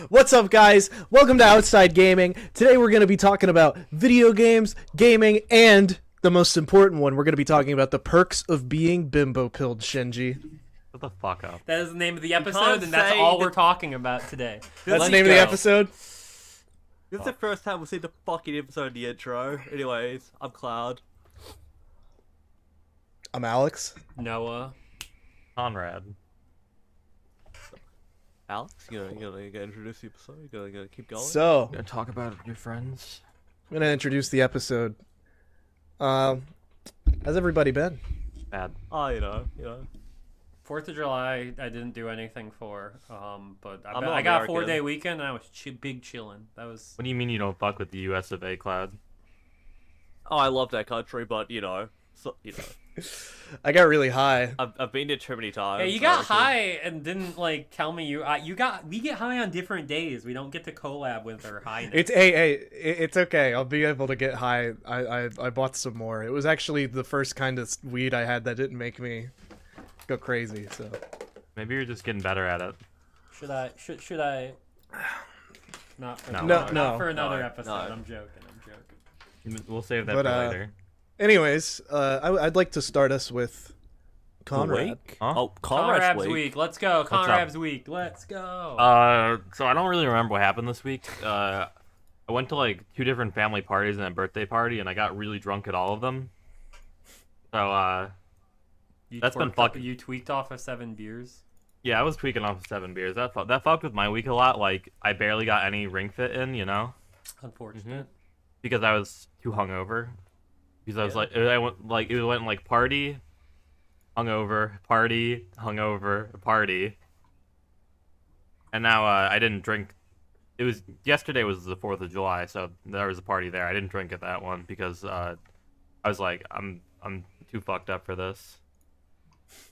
What's up, guys? Welcome to Outside Gaming. Today we're going to be talking about video games, gaming, and the most important one, we're going to be talking about the perks of being bimbo-pilled, Shinji. Shut the fuck up. That is the name of the episode, and that's all we're talking about today. That's the name of the episode? This is the first time we've seen the fucking episode in the intro. Anyways, I'm Cloud. I'm Alex. Noah. Conrad. Alex, you gonna introduce the episode? You gonna keep going? So, Gonna talk about your friends. I'm going to introduce the episode. How's everybody been? Bad. Oh, you know. 4th of July, I didn't do anything for, but I'm I got a American. 4-day weekend, and I was big chilling. That was... What do you mean you don't fuck with the US of A, Cloud? Oh, I love that country, but I got really high. I've been there too many times. Hey, you got high and didn't tell me we get high on different days. We don't get to collab with our highness. It's okay. I'll be able to get high. I bought some more. It was actually the first kind of weed I had that didn't make me go crazy. So Maybe you're just getting better at it. Should I? Not for No. for another No, episode. no. I'm joking. We'll save that But, for later. anyways, I'd like to start us with Conrad. Huh? Oh, Conrab's Conrad's week. week. Let's go. up? Conrab's week. Let's go. So I don't really remember what happened this week. I went to like 2 different family parties and a birthday party, and I got really drunk at all of them. So that's been fucking. You tweaked off of 7 beers. Yeah, I was tweaking off of 7 beers. That fucked with my week a lot. Like I barely got any ring fit in, you know, Unfortunate. because I was too hungover. Because I was Yeah. it went like party, hungover, party, hungover, party. And now I didn't drink. Yesterday was the 4th of July, so there was a party there. I didn't drink at that one because I was like, I'm too fucked up for this.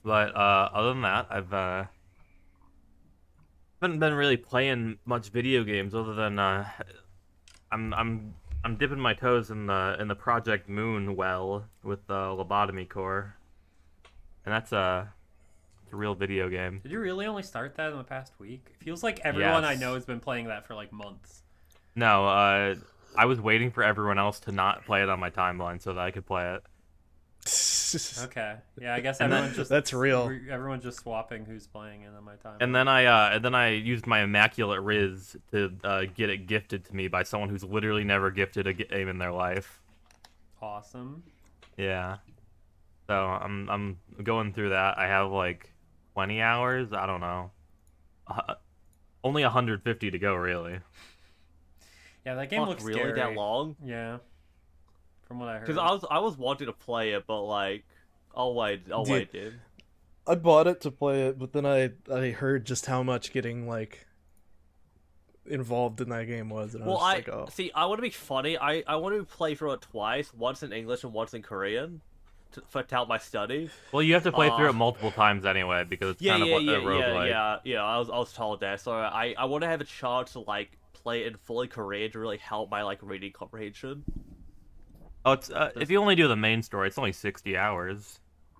But other than that, I've haven't been really playing much video games other than I'm dipping my toes in the Project Moon well with the lobotomy core, and that's a real video game. Did you really only start that in the past week? It feels like everyone I Yes. know has been playing that for like months. No, I was waiting for everyone else to not play it on my timeline so that I could play it. Okay. Yeah, I guess And then- everyone's just That's real. Everyone's just swapping who's playing it on my time. And then I used my immaculate riz to get it gifted to me by someone who's literally never gifted a game in their life. Awesome. Yeah. So I'm going through that. I have like 20 hours. I don't know. Only 150 to go, really. Yeah, that game looks really scary. that long? Yeah. From what I heard. Because I was wanting to play it, but like, I'll wait, dude. I bought it to play it, but then I heard just how much getting like involved in that game was, and I Well, was just like, oh. see. I want to be funny. I want to play through it twice, once in English and once in Korean, to help my study. Well, you have to play through it multiple times anyway because it's kind of like a roguelike. Yeah. I was told that, so I want to have a chance to like play it in fully Korean to really help my like reading comprehension. Oh, it's if you only do the main story, it's only 60 hours.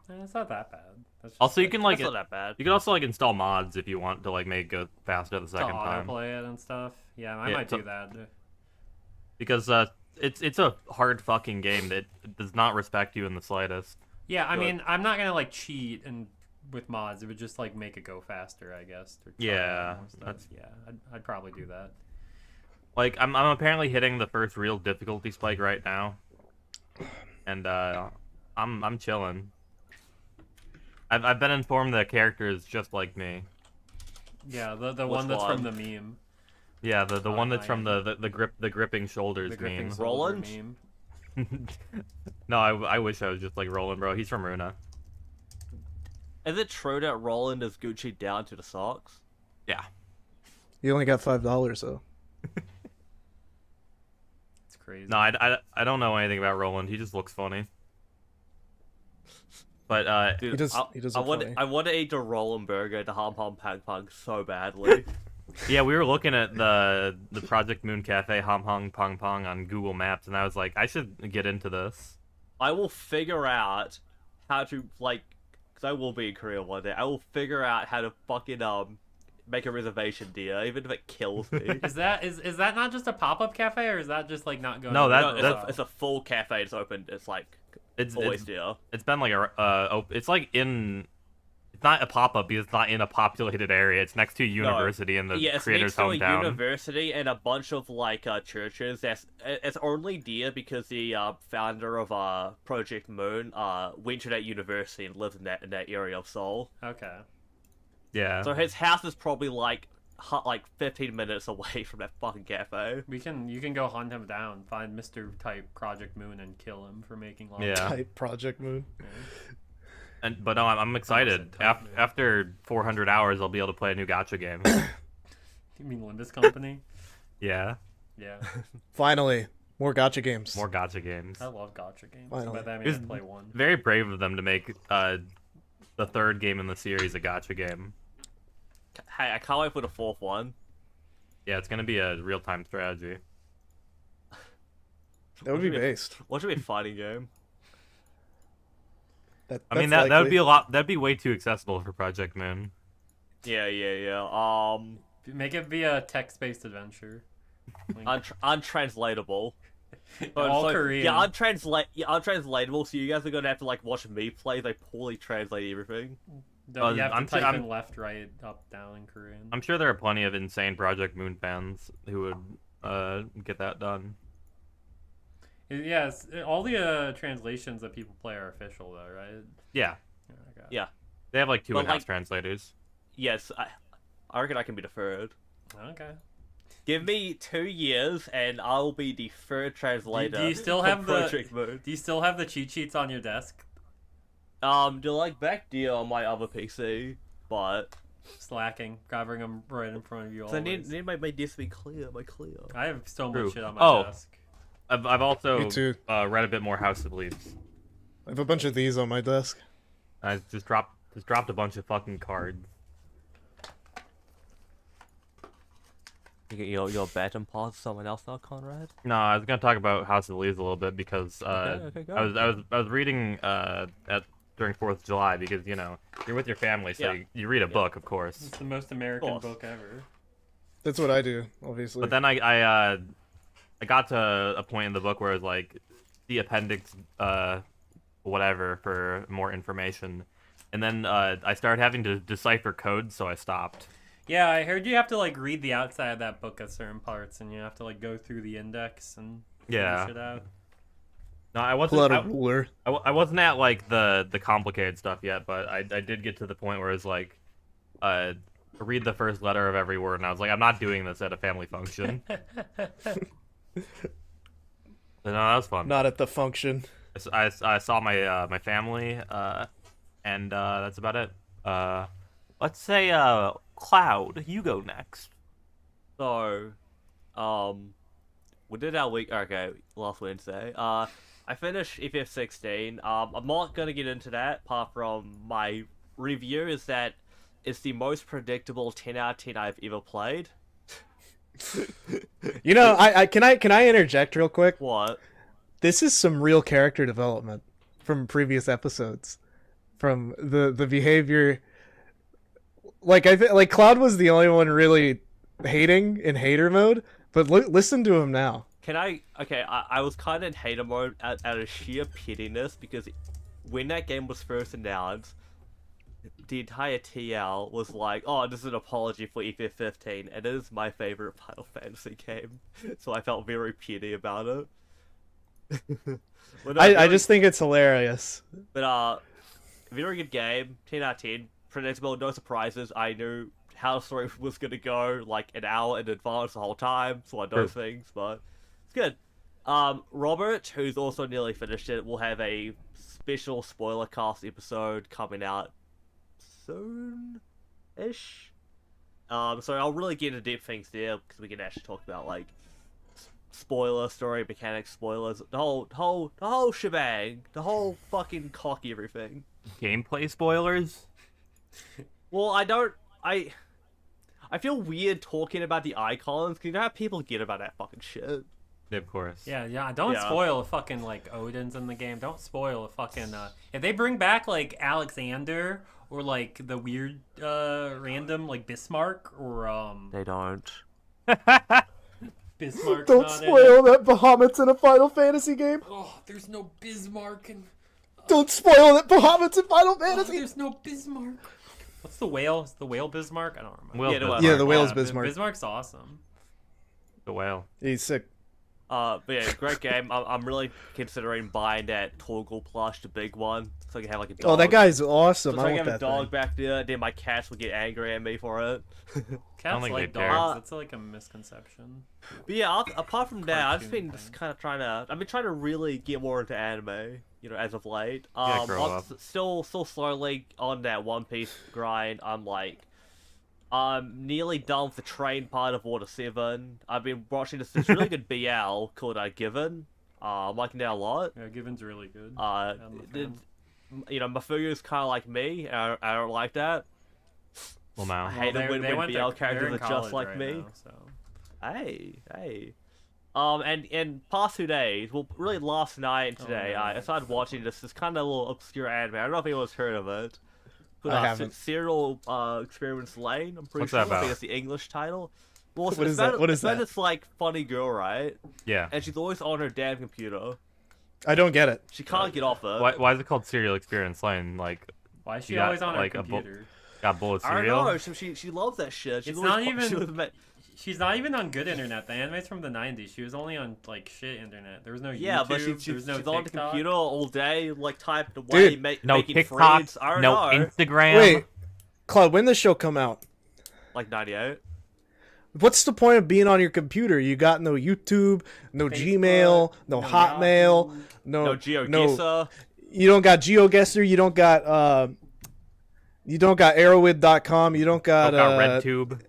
It's not that bad. That's just Also, you can like That's not that bad. you can also like install mods if you want to like make it go faster the to second time. autoplay it and stuff. Yeah, I Yeah, might so- do that. Because it's a hard fucking game that does not respect you in the slightest. Yeah, I Good. mean, I'm not gonna like cheat and with mods. It would just like make it go faster, I guess. Or try Yeah, out more stuff. Yeah, I'd probably do that. Like I'm apparently hitting the first real difficulty spike right now, and I'm chilling. I've been informed the character is just like me. Yeah, the Which one that's from one? the meme. Yeah, the one that's I from the gripping shoulders The gripping meme. soldier Roland? meme. No, I wish I was just like Roland, bro. He's from Runa. Is it true that Roland is Gucci down to the socks? Yeah. You only got $5 though. It's crazy. No, I don't know anything about Roland. He just looks funny. But Dude, He does I look want funny. I want to eat a Roland burger at the Hum Hum Pang Pang so badly. yeah, we were looking at the Project Moon Cafe Hum Hung Pong Pong on Google Maps, and I was like, I should get into this. I will figure out how to like, because I will be in Korea one day. I will figure out how to fucking make a reservation, dear, even if it kills me. Is that not just a pop-up cafe, or is that just like not going? No, to that- the No, hotel? it's a full cafe. It's open. It's like It's always dear. it's been like it's like in. It's not a pop-up because it's not in a populated area. It's next to a university in the Yeah, it's creator's next to a hometown. university and a bunch of like churches. It's only dear because the founder of Project Moon went to that university and lives in that area of Seoul. Okay. Yeah. So his house is probably like 15 minutes away from that fucking cafe. You can go hunt him down, find Mr. Type Project Moon, and kill him for making lava. Yeah. Type Project Moon. But no, I'm excited. After 400 hours, I'll be able to play a new gacha game. You mean Limbus Company? Yeah. Yeah. Finally, more gotcha games. More gacha games. I love gotcha games. Finally. By that I mean It's- I play one. Very brave of them to make the third game in the series a gacha game. Hey, I can't wait for the fourth one. Yeah, it's gonna be a real-time strategy. That would be based. What should be a fighting game? I mean, that would be a lot. That'd be way too accessible for Project Moon. Yeah. Make it be a text-based adventure. Like, Untranslatable. all So, Korean. Yeah, untranslatable. So you guys are gonna have to like watch me play. They poorly translate everything. No, you have to I'm type sure- in left, right, up, down in Korean. I'm sure there are plenty of insane Project Moon fans who would get that done. Yes, all the translations that people play are official, though, right? Yeah, Okay. Yeah. they have like two But, in-house like- translators. Yes, I reckon I can be the third. Okay. Give me 2 years and I'll be the third translator. Do you still for have the- Project Moon? Do you still have the cheat sheets on your desk? They're like back there on my other PC, but Slacking, covering them right in front of you. I Always. need my desk to be clear. I have so True. much shit on my Oh. desk. I've also Me too. read a bit more House of Leaves. I have a bunch of these on my desk. I just dropped a bunch of fucking cards. You get your bet and pause someone else now, Conrad? No, I was gonna talk about House of Leaves a little bit because Okay, go. I was reading during 4th of July because you're with your family, so Yeah. you read a book, of course. It's the most American course. book ever. That's what I do, obviously. But then I got to a point in the book where it was like the appendix, whatever, for more information, and then I started having to decipher codes, so I stopped. Yeah, I heard you have to like read the outside of that book at certain parts, and you have to like go through the index and figure Yeah. shit out. No, I Pull wasn't. out a ruler. I wasn't at like the complicated stuff yet, but I did get to the point where it's like, read the first letter of every word, and I was like, I'm not doing this at a family function. But no, that was fun. Not at the function. I saw my family, and that's about it. Let's say Cloud, you go next. So, we did our week. Okay, last Wednesday. I finished FF16. I'm not gonna get into that. Apart from my review, is that it's the most predictable 10 out of 10 I've ever played. You know, I can I interject real quick? What? This is some real character development from previous episodes, from the behavior. Like like Cloud was the only one really hating in hater mode, but listen to him now. Can I? Okay, I was kind of in hater mode out of sheer pettiness because when that game was first announced, the entire TL was like, "Oh, this is an apology for FF15," and it is my favorite Final Fantasy game, so I felt very petty about it. But no, I very- just think it's hilarious. But very good game, 10 out of 10, predictable, no surprises. I knew how the story was gonna go like an hour in advance the whole time, so I know things, but it's good. Robert, who's also nearly finished it, will have a special spoiler cast episode coming out soon-ish. So I'll really get into deep things there because we can actually talk about like spoiler, story mechanics, spoilers, the whole shebang, the whole fucking cock everything. Gameplay spoilers? Well, I feel weird talking about the icons because you know how people get about that fucking shit. Of course. Yeah. Don't Yeah. spoil a fucking like Odin's in the game. Don't spoil a fucking if they bring back like Alexander or like the weird random like Bismarck or They don't. Bismarck. Don't spoil that Bahamut's in a Final Fantasy game. Oh, there's no Bismarck and Don't spoil that Bahamut's in Final Fantasy. there's no Bismarck. What's the whale? Is the whale Bismarck? I don't remember. Whale Yeah, the Bismarck. Yeah, the whale's Yeah, Bismarck. Bismarck's awesome. The whale. He's sick. But yeah, great game. I'm really considering buying that Torgal plush, the big one, so I can have like a dog. Oh, that guy's awesome. So I I want can have a that dog thing. back there, then my cats will get angry at me for it. Cats think like they care. dogs. That's like a misconception. But yeah, apart from that, I've just Cartoon been just thing. kind of I've been trying to really get more into anime, as of late. grow I'm up. still slowly on that One Piece grind. I'm nearly done with the train part of Water 7. I've been watching this really good BL called Given. I'm liking that a lot. Yeah, Given's really good. I'm a fan. Mafuyo's kind of like me. And I don't like that. Well, now. I hate it when went BL characters are just like right me. now, so. Hey. And in past 2 days, well, really last night and today, no. I started watching this kind of little obscure anime. I don't know if anyone's heard of it. But, I haven't. Serial Experiments Lane. I'm pretty What's sure. that I think about? that's the English title. Well, What it's is about- that? What is it's about that? this like funny girl, right? Yeah. And she's always on her damn computer. I don't get it. She can't get off it. Why is it called Serial Experience Lane? Like, Why is she You got, always on like, her a book- computer? got bullet I don't cereal? know. She loves that shit. She's It's always, not even- She was ma- She's not even on good internet. The anime's from the 90s. She was only on like shit internet. There was no yeah, YouTube. but there she's was no on the TikTok. computer all day, like typing away, Dude, No making TikTok, friends. I don't no know. Instagram. Wait, Claude, when does the show come out? Like 98. What's the point of being on your computer? You got no YouTube, no Facebook, Gmail, no no Hotmail, Yahoo. No GeoGuessr. You don't got GeoGuessr. You don't got Arrowid.com. You don't got RedTube.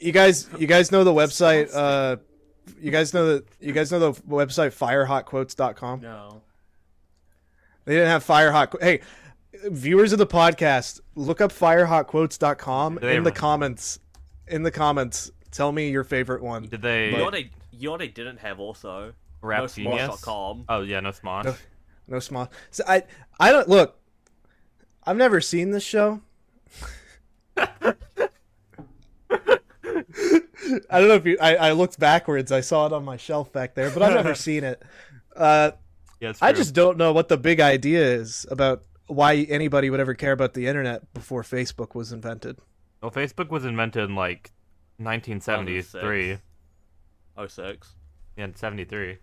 You guys know the website. You guys know the website firehotquotes.com. No. They didn't have firehot. Hey, viewers of the podcast, look up firehotquotes.com They in the ever- comments. In the comments, tell me your favorite one. Did they You know what they didn't have also? rap No genius? Smosh.com. Oh yeah, no Smosh. No. No small. So I don't look. I've never seen this show. I don't know if you. I looked backwards. I saw it on my shelf back there, but I've never seen it. Yeah, it's I true. just don't know what the big idea is about why anybody would ever care about the internet before Facebook was invented. Well, Facebook was invented in like 1973. 06. Yeah, in 73.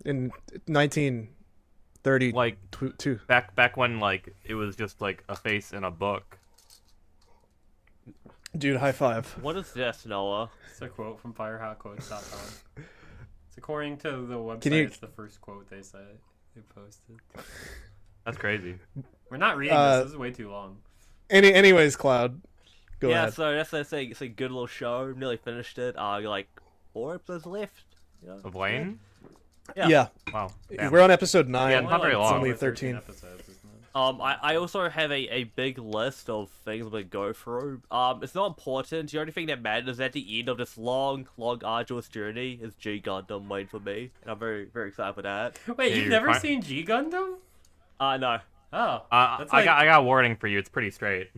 In 1932. Like back when like it was just like a face in a book. Dude, high five. What is this, Noah? It's a quote from firehotquotes.com. It's according to the website. Can you- It's the first quote they said they posted. That's crazy. We're not reading this. This is way too long. Anyways, Cloud, go yeah, ahead. so that's it's a good little show. Nearly finished it. You're like 4 episodes left. You know? Of Wayne? Yeah, Wow. Damn. we're on episode 9. Yeah, not very long. It's only 12 or 13. episodes, isn't it? I also have a big list of things I'm gonna go through. It's not important. The only thing that matters at the end of this long, arduous journey is G Gundam waiting for me, and I'm very, very excited for that. Wait, Yeah, you've you're never fine. seen G Gundam? No. Oh, I that's like, got a warning for you. It's pretty straight.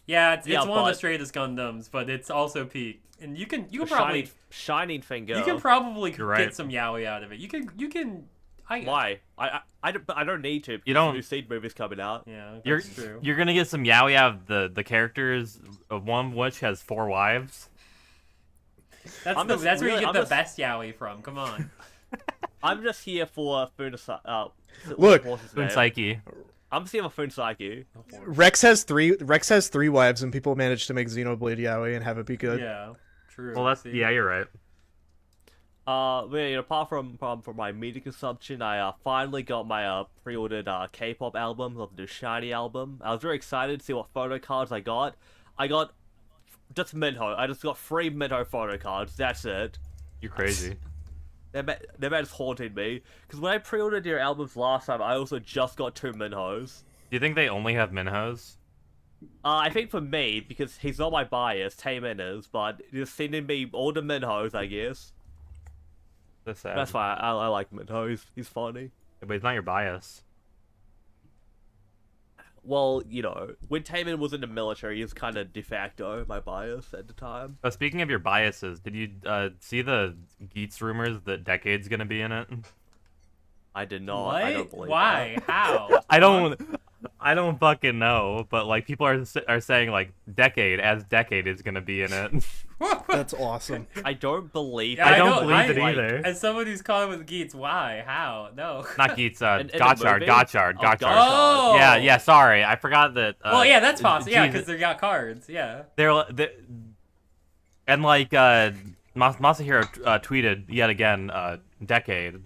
yeah, it's Yeah, one of the but- straightest Gundams, but it's also peak, and you can probably Shining finger. you can probably You're right. get some yaoi out of it. You can. Why? I don't need to. You don't- New Seed movies coming out. Yeah, You're that's true. you're gonna get some yaoi out of the characters, of one of which has 4 wives. That's I'm the just that's where you really- get I'm the just- best yaoi from. Come on. I'm just here for Look, Moon Psyche. I'm just here for Fun Psyche. Rex has three wives, and people manage to make Xenoblade Yaoi and have it be good. Yeah, true. Well, that's See? yeah, you're right. But apart from my media consumption, I finally got my pre-ordered K-pop album of the Shiny album. I was very excited to see what photo cards I got. I got just Minho. I just got 3 Minho photo cards. That's it. You're crazy. That man is haunting me. Because when I pre-ordered your albums last time, I also just got 2 Minhos. Do you think they only have Minhos? I think for me, because he's not my bias, Taemin is, but he's sending me all the Minhos, I guess. That's sad. That's why I like Minho. He's funny. But he's not your bias. Well, you know, when Taman was in the military, he was kind of de facto my bias at the time. Speaking of your biases, did you see the Geats rumors that Decade's gonna be in it? I did not. What? I don't believe Why? that. How? I don't fucking know, but like people are saying like Decade is gonna be in it. That's awesome. I don't believe. Yeah, I don't know, believe it either. As someone who's calling with Geats, why? How? No. Not Geats, In the Gotchard, movie? Gotchard, Oh, Gotchard. Oh! Yeah, sorry, I forgot that. Well, yeah, that's possible. Yeah, Jesus. because they got cards. Yeah. They're and like Masahiro tweeted yet again, Decade.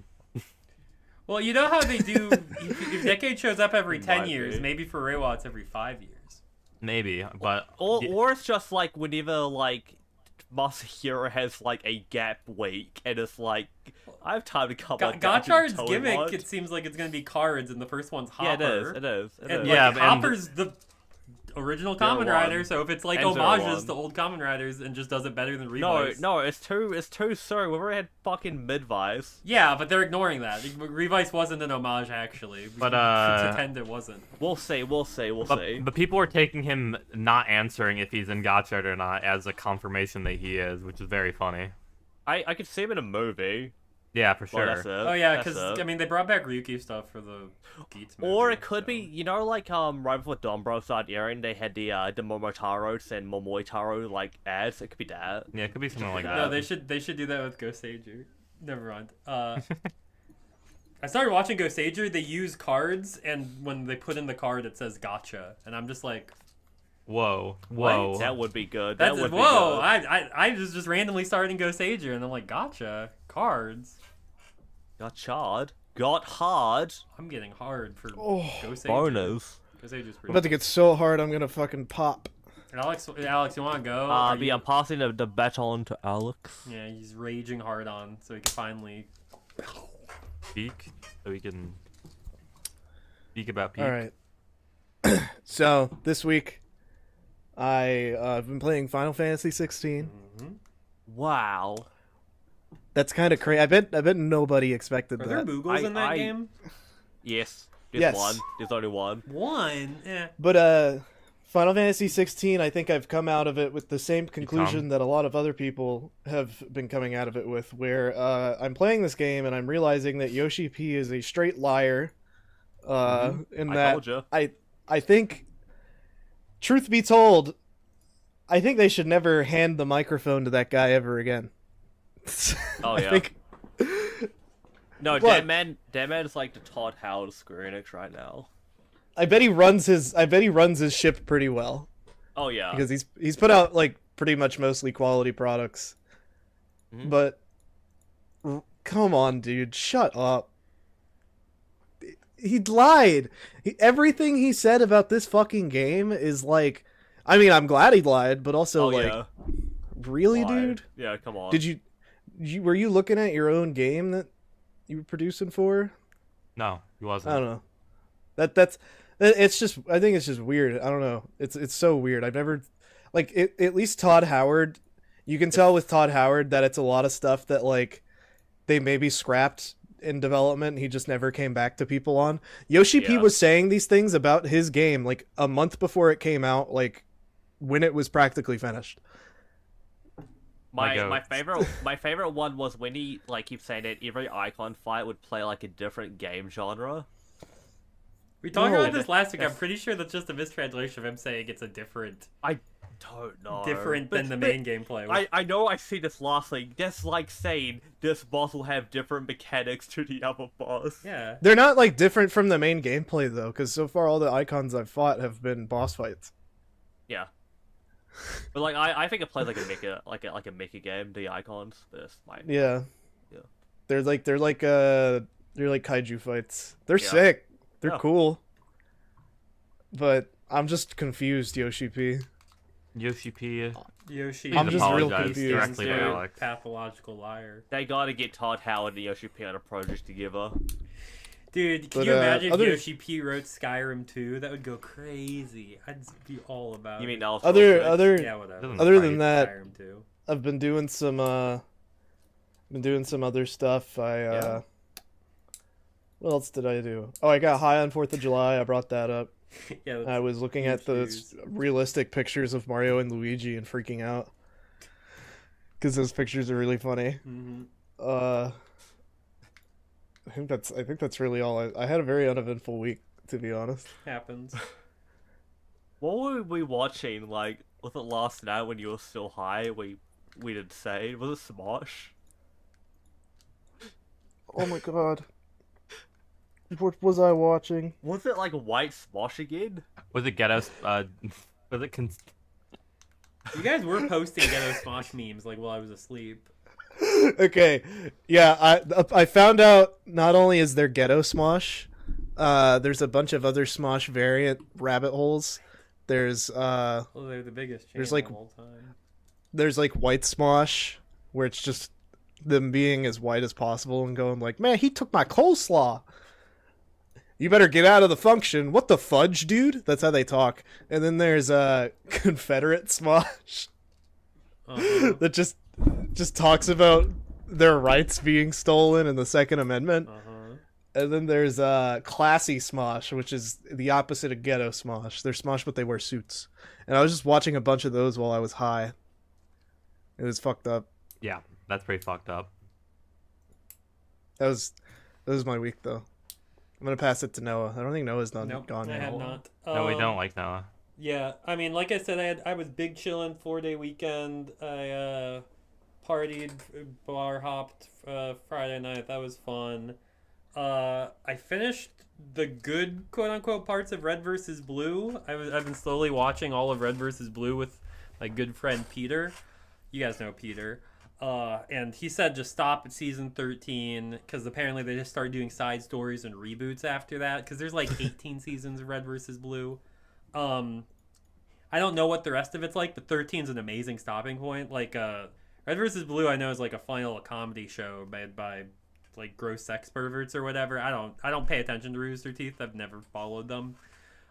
Well, you know how they do. If Decade shows up every 10 Might years, be. maybe for Reiwa it's every 5 years. Maybe, but Or it's just like whenever like Masahiro has like a gap week and it's like I have time to come on. Gotchard's gimmick, it seems like it's going to be cards, and the first one's Hopper. Yeah, it is. And Yeah, like, and- Hopper's the original Kamen one. Rider, so if it's like And homages 01. to old Kamen Riders and just does it better than No, Revice. no, it's too soon. We've already had fucking Midvice. Yeah, but they're ignoring that. Revice wasn't an homage, actually. We But, can pretend it wasn't. We'll see. but people are taking him not answering if he's in Gotchard or not as a confirmation that he is, which is very funny. I could see him in a movie. Yeah, for Well, sure. that's it. Oh yeah, That's because it. I mean they brought back Ryuki stuff for the Geats movie. Or it could so. be, you know, like right before Dombro started airing, they had the Momotaro and Momoitaro like ads. It could be that. Yeah, it could be something like No, that. they should do that with Ghost Ager. Never mind. I started watching Ghost Ager. They use cards, and when they put in the card, it says "Gotcha," and I'm just like, Whoa. That would be good. "That's That would whoa!" be good. I was just randomly starting Ghost Ager, and I'm like, "Gotcha, cards." Got charred. Got hard. I'm getting hard for Oh, Ghost Ager. Bonus. Ghost Ager's I'm pretty. about to get so hard I'm gonna fucking pop. Alex, you want to go? Are I'm you- passing the baton to Alex. Yeah, he's raging hard on, so he can finally. Peek, so we can speak about Peek. All right. So this week, I've been playing Final Fantasy 16. Wow. That's kind of crazy. I bet nobody expected Are there that. Moogles in that game? Yes. There's Yes. one. There's only one. One. Eh. But Final Fantasy 16, I think I've come out of it with the same conclusion that a lot of other people have been coming out of it with, where I'm playing this game and I'm realizing that Yoshi P is a straight liar. In I that told ya. I think, truth be told, I think they should never hand the microphone to that guy ever again. Oh, I yeah. think No, What? that man is like the Todd Howard of Square Enix right now. I bet he runs his ship pretty well, Oh yeah. because he's put out like pretty much mostly quality products. Mhm. But come on, dude, shut up. He lied. Everything he said about this fucking game is like, I mean, I'm glad he lied, but also oh like, yeah. really, Why? dude? Yeah, come on. Did you were you looking at your own game that you were producing for? No, he wasn't. I don't know. It's just, I think it's just weird. I don't know. It's so weird. I've never, like, at least Todd Howard, you can tell with Todd Howard that it's a lot of stuff that like they maybe scrapped in development. He just never came back to people on. Yoshi P Yeah. was saying these things about his game like a month before it came out, like when it was practically finished. My My goats. my favorite one was when he like keeps saying that every icon fight would play like a different game genre. We talked No. about this last week. I'm pretty sure that's just a mistranslation of him saying it's a different Don't know. than the main gameplay. I know I see this last thing. That's like saying this boss will have different mechanics to the other boss. Yeah. They're not like different from the main gameplay though, because so far all the icons I've fought have been boss fights. Yeah. But like I think it plays like a mecha like a mecha game, the icons. This might Yeah. Yeah. They're like kaiju fights. They're Yeah. sick. They're Yeah. cool. But I'm just confused, Yoshi P. Yoshi P. Yoshi. Please I'm just real apologize confused. directly to Dude, Alex. pathological liar. They gotta get Todd Howard and Yoshi P on a project together. Dude, can But, you imagine other- if Yoshi P wrote Skyrim 2? That would go crazy. I'd be all about You it. mean that was Other project? other Yeah, whatever. Doesn't other fight. than that, Skyrim 2. I've been doing some Been doing some other stuff. Yeah. What else did I do? Oh, I got high on 4th of July. I brought that up. Yeah, that's I was looking at the huge. realistic pictures of Mario and Luigi and freaking out because those pictures are really funny. Mhm. I think that's really all. I had a very uneventful week, to be honest. Happens. What were we watching? Like, was it last night when you were still high? We didn't say. Was it Smosh? Oh my god. What was I watching? Was it like White Smosh again? Was it ghetto? Was it? You guys were posting Ghetto Smosh memes like while I was asleep. Okay, yeah, I found out not only is there Ghetto Smosh, there's a bunch of other Smosh variant rabbit holes. There's Well, they're the biggest channel There's, like, of all time. there's like White Smosh, where it's just them being as white as possible and going like, man, he took my coleslaw. You better get out of the function. What the fudge, dude? That's how they talk. And then there's Confederate Smosh Uh-huh. that just talks about their rights being stolen in the Second Amendment. Uh-huh. And then there's Classy Smosh, which is the opposite of Ghetto Smosh. They're Smosh, but they wear suits. And I was just watching a bunch of those while I was high. It was fucked up. Yeah, that's pretty fucked up. That was my week, though. I'm gonna pass it to Noah. I don't think Noah's done Nope, gone I yet. have not. No, we don't like Noah. Yeah, I mean, like I said, I was big chillin', 4-day weekend. I partied, bar hopped Friday night. That was fun. I finished the good quote unquote parts of Red versus Blue. I've been slowly watching all of Red versus Blue with my good friend Peter. You guys know Peter. And he said just stop at season 13 because apparently they just started doing side stories and reboots after that because there's like 18 seasons of Red versus Blue. I don't know what the rest of it's like, but 13 is an amazing stopping point. Like Red versus Blue, I know is like a comedy show made by like gross sex perverts or whatever. I don't pay attention to Rooster Teeth. I've never followed them.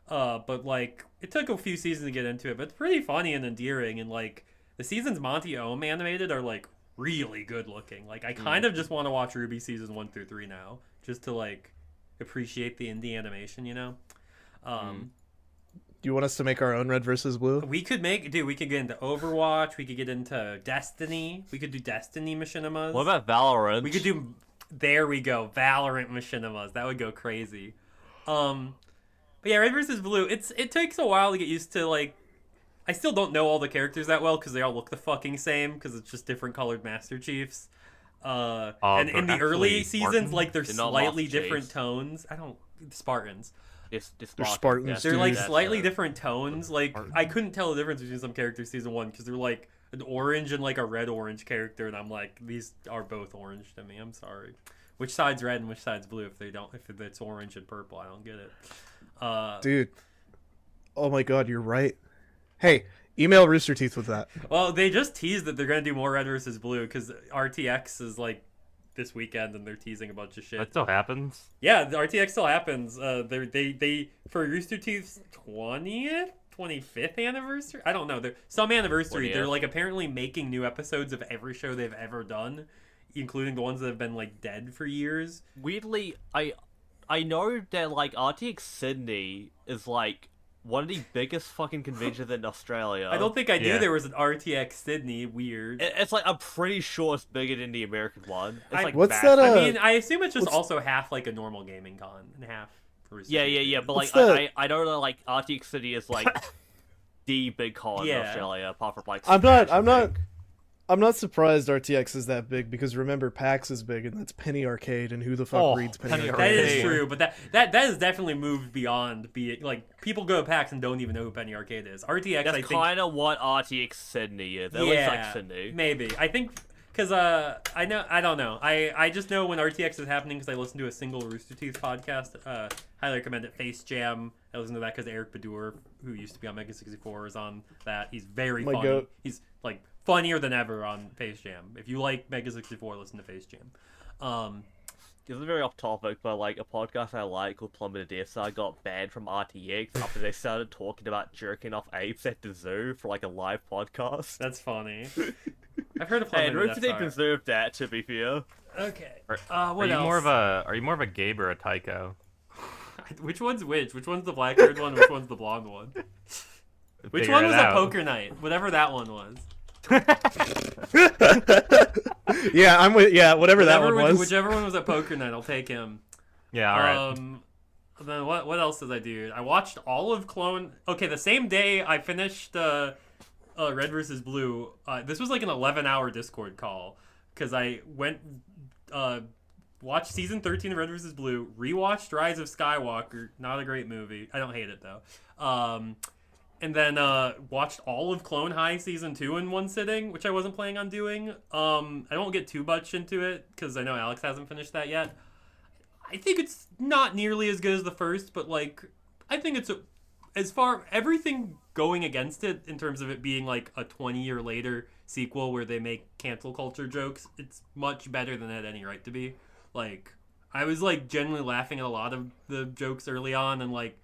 But like it took a few seasons to get into it, but it's pretty funny and endearing. And like the seasons Monty Ohm animated are like really good looking. Like I kind of just want to watch Ruby seasons 1 through 3 now, just to like appreciate the indie animation, you know. Do you want us to make our own Red versus Blue? We could get into Overwatch. We could get into Destiny. We could do Destiny machinimas. What about Valorant? We could do. There we go, Valorant machinimas. That would go crazy. But yeah, Red versus Blue. It takes a while to get used to. Like, I still don't know all the characters that well because they all look the fucking same because it's just different colored Master Chiefs. And in the early seasons, like they're slightly different tones. Spartans. They're Spartans. They're dude. like slightly different tones. Like I couldn't tell the difference between some characters season 1 because they're like an orange and like a red orange character, and I'm like, these are both orange to me. I'm sorry. Which side's red and which side's blue? If it's orange and purple, I don't get it. Dude. Oh my god, you're right. Hey, email Rooster Teeth with that. Well, they just teased that they're gonna do more Red versus Blue because RTX is like this weekend, and they're teasing a bunch of shit. That still happens. Yeah, the RTX still happens. They for Rooster Teeth's 25th anniversary. I don't know. Some anniversary. 20th. They're like apparently making new episodes of every show they've ever done, including the ones that have been like dead for years. Weirdly, I know that like RTX Sydney is like one of the biggest fucking conventions in Australia. I don't think I knew Yeah. there was an RTX Sydney. Weird. It's like I'm pretty sure it's bigger than the American one. It's like What's massive. that, I mean, I assume it's just what's- also half like a normal gaming con and half. For Rooster Yeah, Teeth. but What's like the- I don't know, like RTX City is like the big con in Yeah. Australia, apart from like. I'm Smash, I not think. I'm not surprised RTX is that big because remember PAX is big and that's Penny Arcade and who the fuck Oh, reads Penny Penny Arcade? That is Arcade. true, but that has definitely moved beyond being like people go to PAX and don't even know who Penny Arcade is. RTX, I That's think, kind of what RTX Sydney is. At least like Sydney. maybe. I think because I don't know. I just know when RTX is happening because I listen to a single Rooster Teeth podcast. Highly recommend it. Face Jam. I listen to that because Eric Badur, who used to be on Mega 64, is on that. He's very My funny. goat. He's like funnier than ever on Face Jam. If you like Mega 64, listen to Face Jam. this is very off topic, but like a podcast I like called Plummeted DSR got banned from RTX after they started talking about jerking off apes at the zoo for like a live podcast. That's funny. I've heard of Hey, Plummeted Roof, they SR. deserve that, to be fair. Okay. Are What you else? are you more of a Gabe or a Tycho? Which one's which? Which one's the black-haired one? Which one's the blonde one? Which Figure one it was out. a poker night? Whatever that one was. Yeah, I'm with. Yeah, whatever that one was. Whichever one was at poker night, I'll take him. Yeah, all right. Then what else did I do? I watched all of Clone. Okay, the same day I finished Red versus Blue. This was like an 11-hour Discord call because I went watched season 13 of Red versus Blue, rewatched Rise of Skywalker. Not a great movie. I don't hate it though. And then watched all of Clone High season 2 in one sitting, which I wasn't planning on doing. I won't get too much into it because I know Alex hasn't finished that yet. I think it's not nearly as good as the first, but like I think it's everything going against it in terms of it being like a 20-year later sequel where they make cancel culture jokes. It's much better than it had any right to be. Like I was like genuinely laughing at a lot of the jokes early on, and like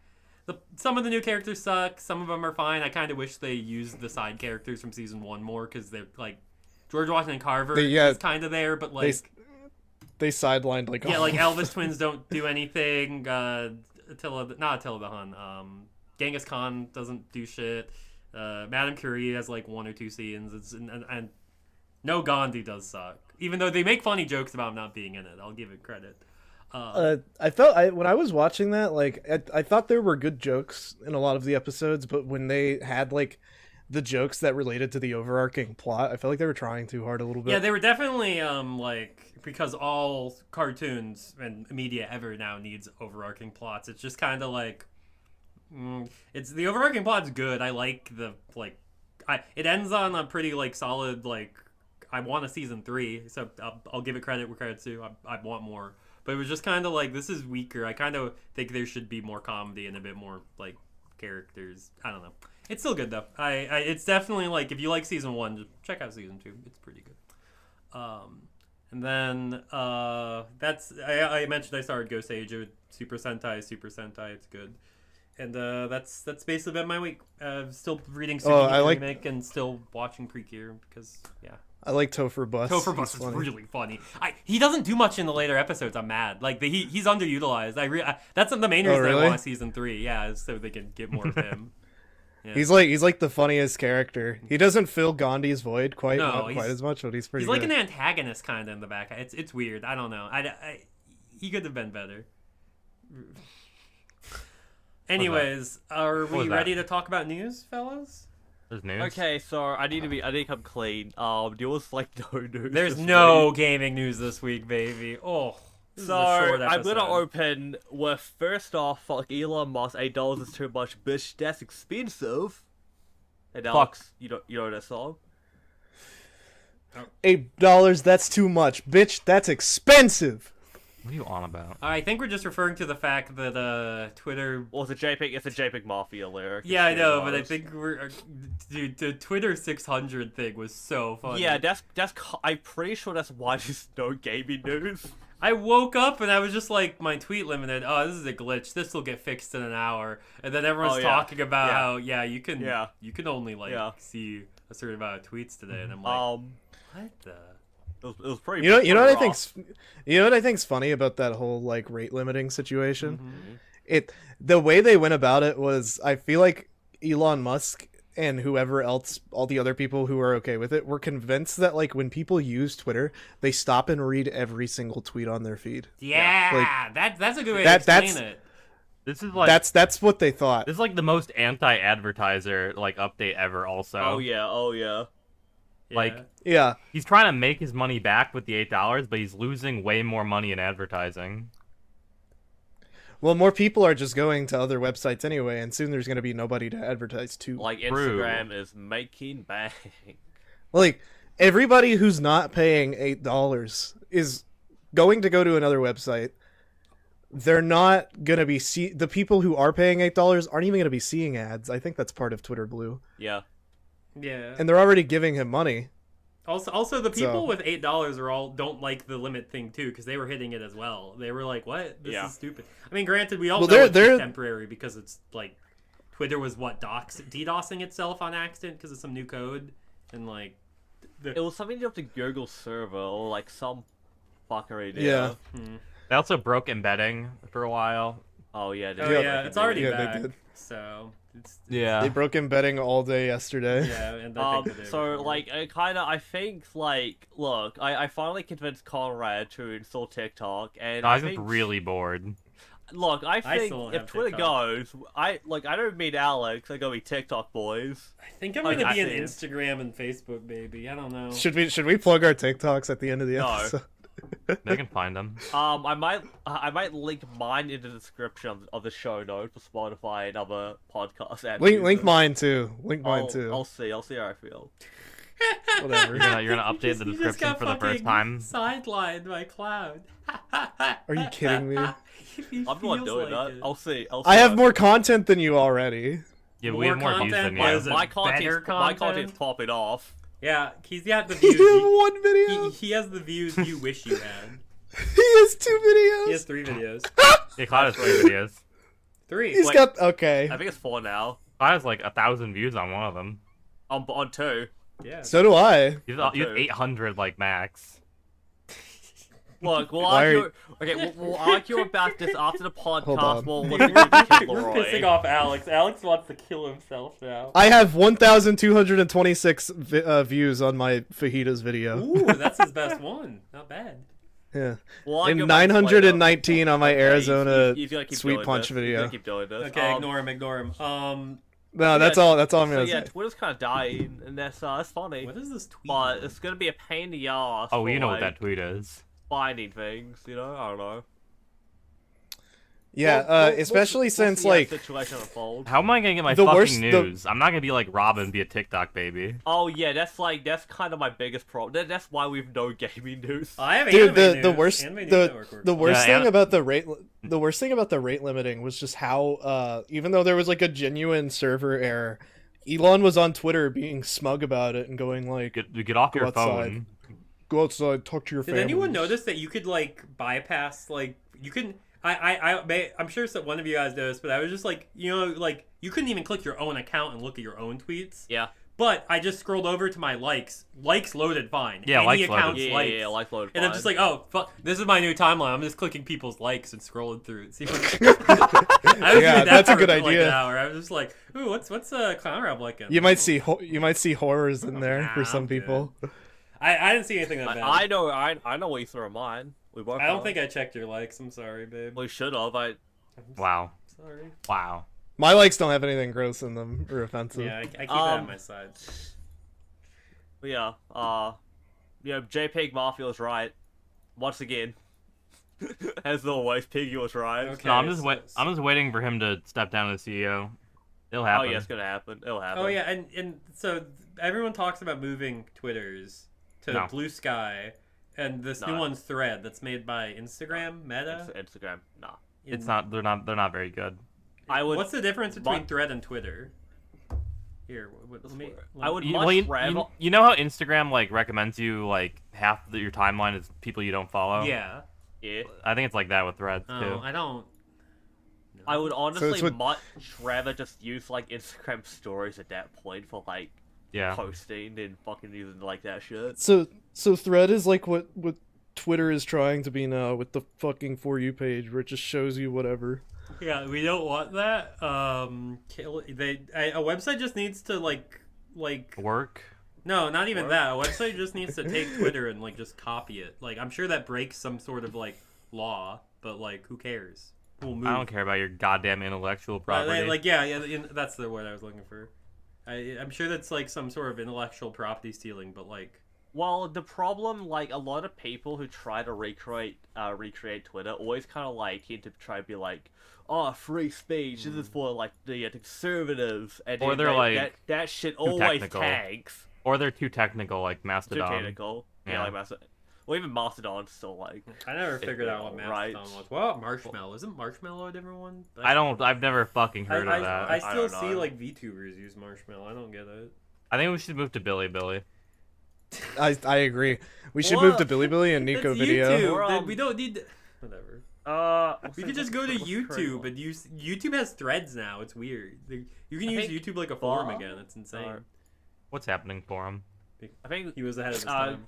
some of the new characters suck. Some of them are fine. I kind of wish they used the side characters from season 1 more because they're like George Washington Carver is kind of there, but like they sidelined like like Elvis twins don't do anything. Not Attila the Hun. Genghis Khan doesn't do shit. Madame Curie has like 1 or 2 scenes. And no, Gandhi does suck. Even though they make funny jokes about him not being in it, I'll give it credit. I felt when I was watching that, like I thought there were good jokes in a lot of the episodes, but when they had like the jokes that related to the overarching plot, I felt like they were trying too hard a little bit. Yeah, they were definitely like, because all cartoons and media ever now needs overarching plots. It's just kind of like it's the overarching plot's good. I like it ends on a pretty like solid like I want a season 3, so I'll give it credit where credit's due. I want more. But it was just kind of like, this is weaker. I kind of think there should be more comedy and a bit more, like, characters. I don't know. It's still good, though. It's definitely, like, if you like Season 1, just check out Season 2. It's pretty good. And then, I mentioned I started Ghost Age. Super Sentai. It's good. And that's basically been my week. Still reading Tsukimi Remake and still watching Precure because, yeah. I like Topher Bus. Topher Bus is really funny. He doesn't do much in the later episodes. I'm mad. Like he's underutilized. That's the main reason really? I want season 3. Yeah, is so they can get more of him. Yeah. He's like the funniest character. He doesn't fill Gandhi's void quite as much, but he's pretty. He's like good. an antagonist kind of in the back. It's weird. I don't know. He could have been better. Anyways, are we ready to talk about news, fellas? There's news. Okay, so I need to come clean. There was like no news. There's this no week. gaming news this week, baby. Oh, this is So a short I'm episode. gonna open with first off, fuck Elon Musk. $8 is too much, bitch. That's expensive. And Alex, you know that song? $8. That's too much, bitch. That's expensive. What are you on about? I think we're just referring to the fact that Twitter. Well, it's a JPEG Mafia lyric. Yeah, I It's know, but I honest. think dude, the Twitter 600 thing was so funny. Yeah, I'm pretty sure that's why there's no gaming news. I woke up and I was just like, my tweet limited. Oh, this is a glitch. This will get fixed in an hour. And then everyone's talking about how you can only see a certain amount of tweets today. And I'm like, what the? It was pretty. You know what rough. I think's funny about that whole like rate limiting situation? Mm-hmm. The way they went about it was, I feel like Elon Musk and whoever else, all the other people who are okay with it, were convinced that like when people use Twitter, they stop and read every single tweet on their feed. Yeah, that's a good way to explain it. This is like that's what they thought. This is like the most anti-advertiser like update ever. Also. Oh yeah. Like, Yeah. he's trying to make his money back with the $8, but he's losing way more money in advertising. Well, more people are just going to other websites anyway, and soon there's going to be nobody to advertise to. Like Instagram is making bank. Like, everybody who's not paying $8 is going to go to another website. They're not going to be the people who are paying $8 aren't even going to be seeing ads. I think that's part of Twitter Blue. Yeah. Yeah. And they're already giving him money. Also, the people So- with $8 are all don't like the limit thing too, because they were hitting it as well. They were like, "What? This is stupid." I mean, granted, we all Well, know it's they're- just temporary because it's like Twitter was DDoSing itself on accident because of some new code, and like It was something up to Google server or like some fuckery there. Yeah. They also broke embedding for a while. Oh yeah. Oh Yeah, yeah, it's already Yeah, they back. did. So it's Yeah. They broke embedding all day yesterday. yeah, and I think the day So before. like I think like look, I finally convinced Conrad to install TikTok, and I I was just think really bored. look, I I think still don't if have Twitter TikTok. goes, I don't mean Alex, I go be TikTok boys. I think I'm Like, gonna be I an see it. Instagram and Facebook baby. I don't know. Should we plug our TikToks at the end of the No. episode? They can find them. I might link mine in the description of the show note for Spotify and other podcasts. apps Link users. mine too. Link mine I'll, too. I'll see how I feel. Whatever. You're gonna update the You just description got for the first fucking time. Sidelined by Cloud. Are you kidding me? I'm not doing that. I'll see. I have more content than you already. Yeah, we have more views content, than what you. is it? my Better content's content? popping off. Yeah, he's got the You views. have one video. He has the views you wish you had. He has 2 videos. He has 3 videos. Yeah, Cloud has 3 videos. 3. He's Wait. got okay. I think it's 4 now. Cloud has like 1,000 views on one of them. On 2. Yeah. So do I. You Me have too. 800 like max. Look, we'll Why are argue. Okay, we'll argue about this after the Hold podcast. on. We'll We're listen to Kid pissing Leroy. off Alex. Alex wants to kill himself now. I have 1,226 views on my fajitas video. Ooh, that's his best one. Not bad. Yeah. We'll argue And about this later. 919 on my Arizona He's gonna keep Sweet doing Punch this. He's video. gonna keep doing this. Okay, ignore him. No, that's yeah, all. That's all I'm So gonna yeah, say. Twitter's kind of dying, and that's funny. What is this tweet? But it's gonna be a pain in the ass. Oh, for, you know like, what that tweet is. finding things. You know, I don't know. Yeah, especially since the like situation unfolds. How am I gonna get my The fucking worst- the- news? I'm not gonna be like Robin and be a TikTok baby. Oh yeah, that's kind of my biggest problem. That's why we've no gaming news. I have dude, anime the news. worst Anime News the Network works the well. worst Yeah, thing about the worst thing about the rate limiting was just how even though there was like a genuine server error, Elon was on Twitter being smug about it and going like, Get off Go your outside. phone. "Go outside, talk to your Did family." anyone notice that you could like bypass like you couldn't? I'm sure that one of you guys noticed, but I was just like, you know, like you couldn't even click your own account and look at your own tweets. Yeah. But I just scrolled over to my likes. Likes loaded fine. Yeah, Any likes accounts loaded. likes. Yeah, like load. And I'm just like, oh, fuck, this is my new timeline. I'm just clicking people's likes and scrolling through it. See what I was Yeah, doing that that's a for good like idea. an hour. I was just like, ooh, what's Conrab like? You might see horrors in there Nah, for some I'm good. people. I didn't see anything that bad. I know what you threw in mine. We both. I don't know. think I checked your likes. I'm sorry, babe. we should have. Wow. Sorry. Wow. My likes don't have anything gross in them or offensive. Yeah, I keep that on my side. But yeah. JPEG Mafia was right. Once again. As always, Piggy was right. Okay. No, I'm just so- I'm just waiting for him to step down as CEO. It'll Oh happen. yeah, it's gonna happen. It'll happen. Oh yeah, and so everyone talks about moving Twitters to No. Blue Sky, and this new No. one's Thread that's made by Instagram, Meta. Instagram. Nah. It's not. They're not very good. I would. What's the difference between Mu- Thread and Twitter? Here, let me. I would You, much well, you, rather. you- you know how Instagram like recommends you like half of your timeline is people you don't follow. Yeah. Yeah. I think it's like that with Threads Oh, too. I don't. I would honestly what- much rather just use like Instagram stories at that point for like Yeah. posting than fucking using like that shit. So Thread is like what Twitter is trying to be now with the fucking For You page where it just shows you whatever. Yeah, we don't want that. A website just needs to like. Work. No, not even that. A website just needs to take Twitter and like just copy it. Like I'm sure that breaks some sort of like law, but like who cares? We'll move. I don't care about your goddamn intellectual property. That's the word I was looking for. I'm sure that's like some sort of intellectual property stealing, but like Well, the problem, like a lot of people who try to recreate Twitter always kind of like tend to try to be like, oh, free speech. This is for like the conservatives, and Or then they're, like, that shit always technical. tanks. Or they're too technical, like Too Mastodon. technical. Yeah, Yeah. like Mastodon. Well, even Mastodon's still like. I never figured out what Right. Mastodon was. Well, Marshmallow isn't Marshmallow a different one? I've never fucking heard of that. I still don't see know. like VTubers use Marshmallow. I don't get it. I think we should move to Billy. I agree. We should move to Bilibili and Nico That's Video. YouTube. Or, We don't need. Whatever. We could just go to what's the current YouTube one? and use. YouTube has threads now. It's weird. You can I use think YouTube like a forum Bar- again. It's insane. What's happening for him? I think He was ahead of his time.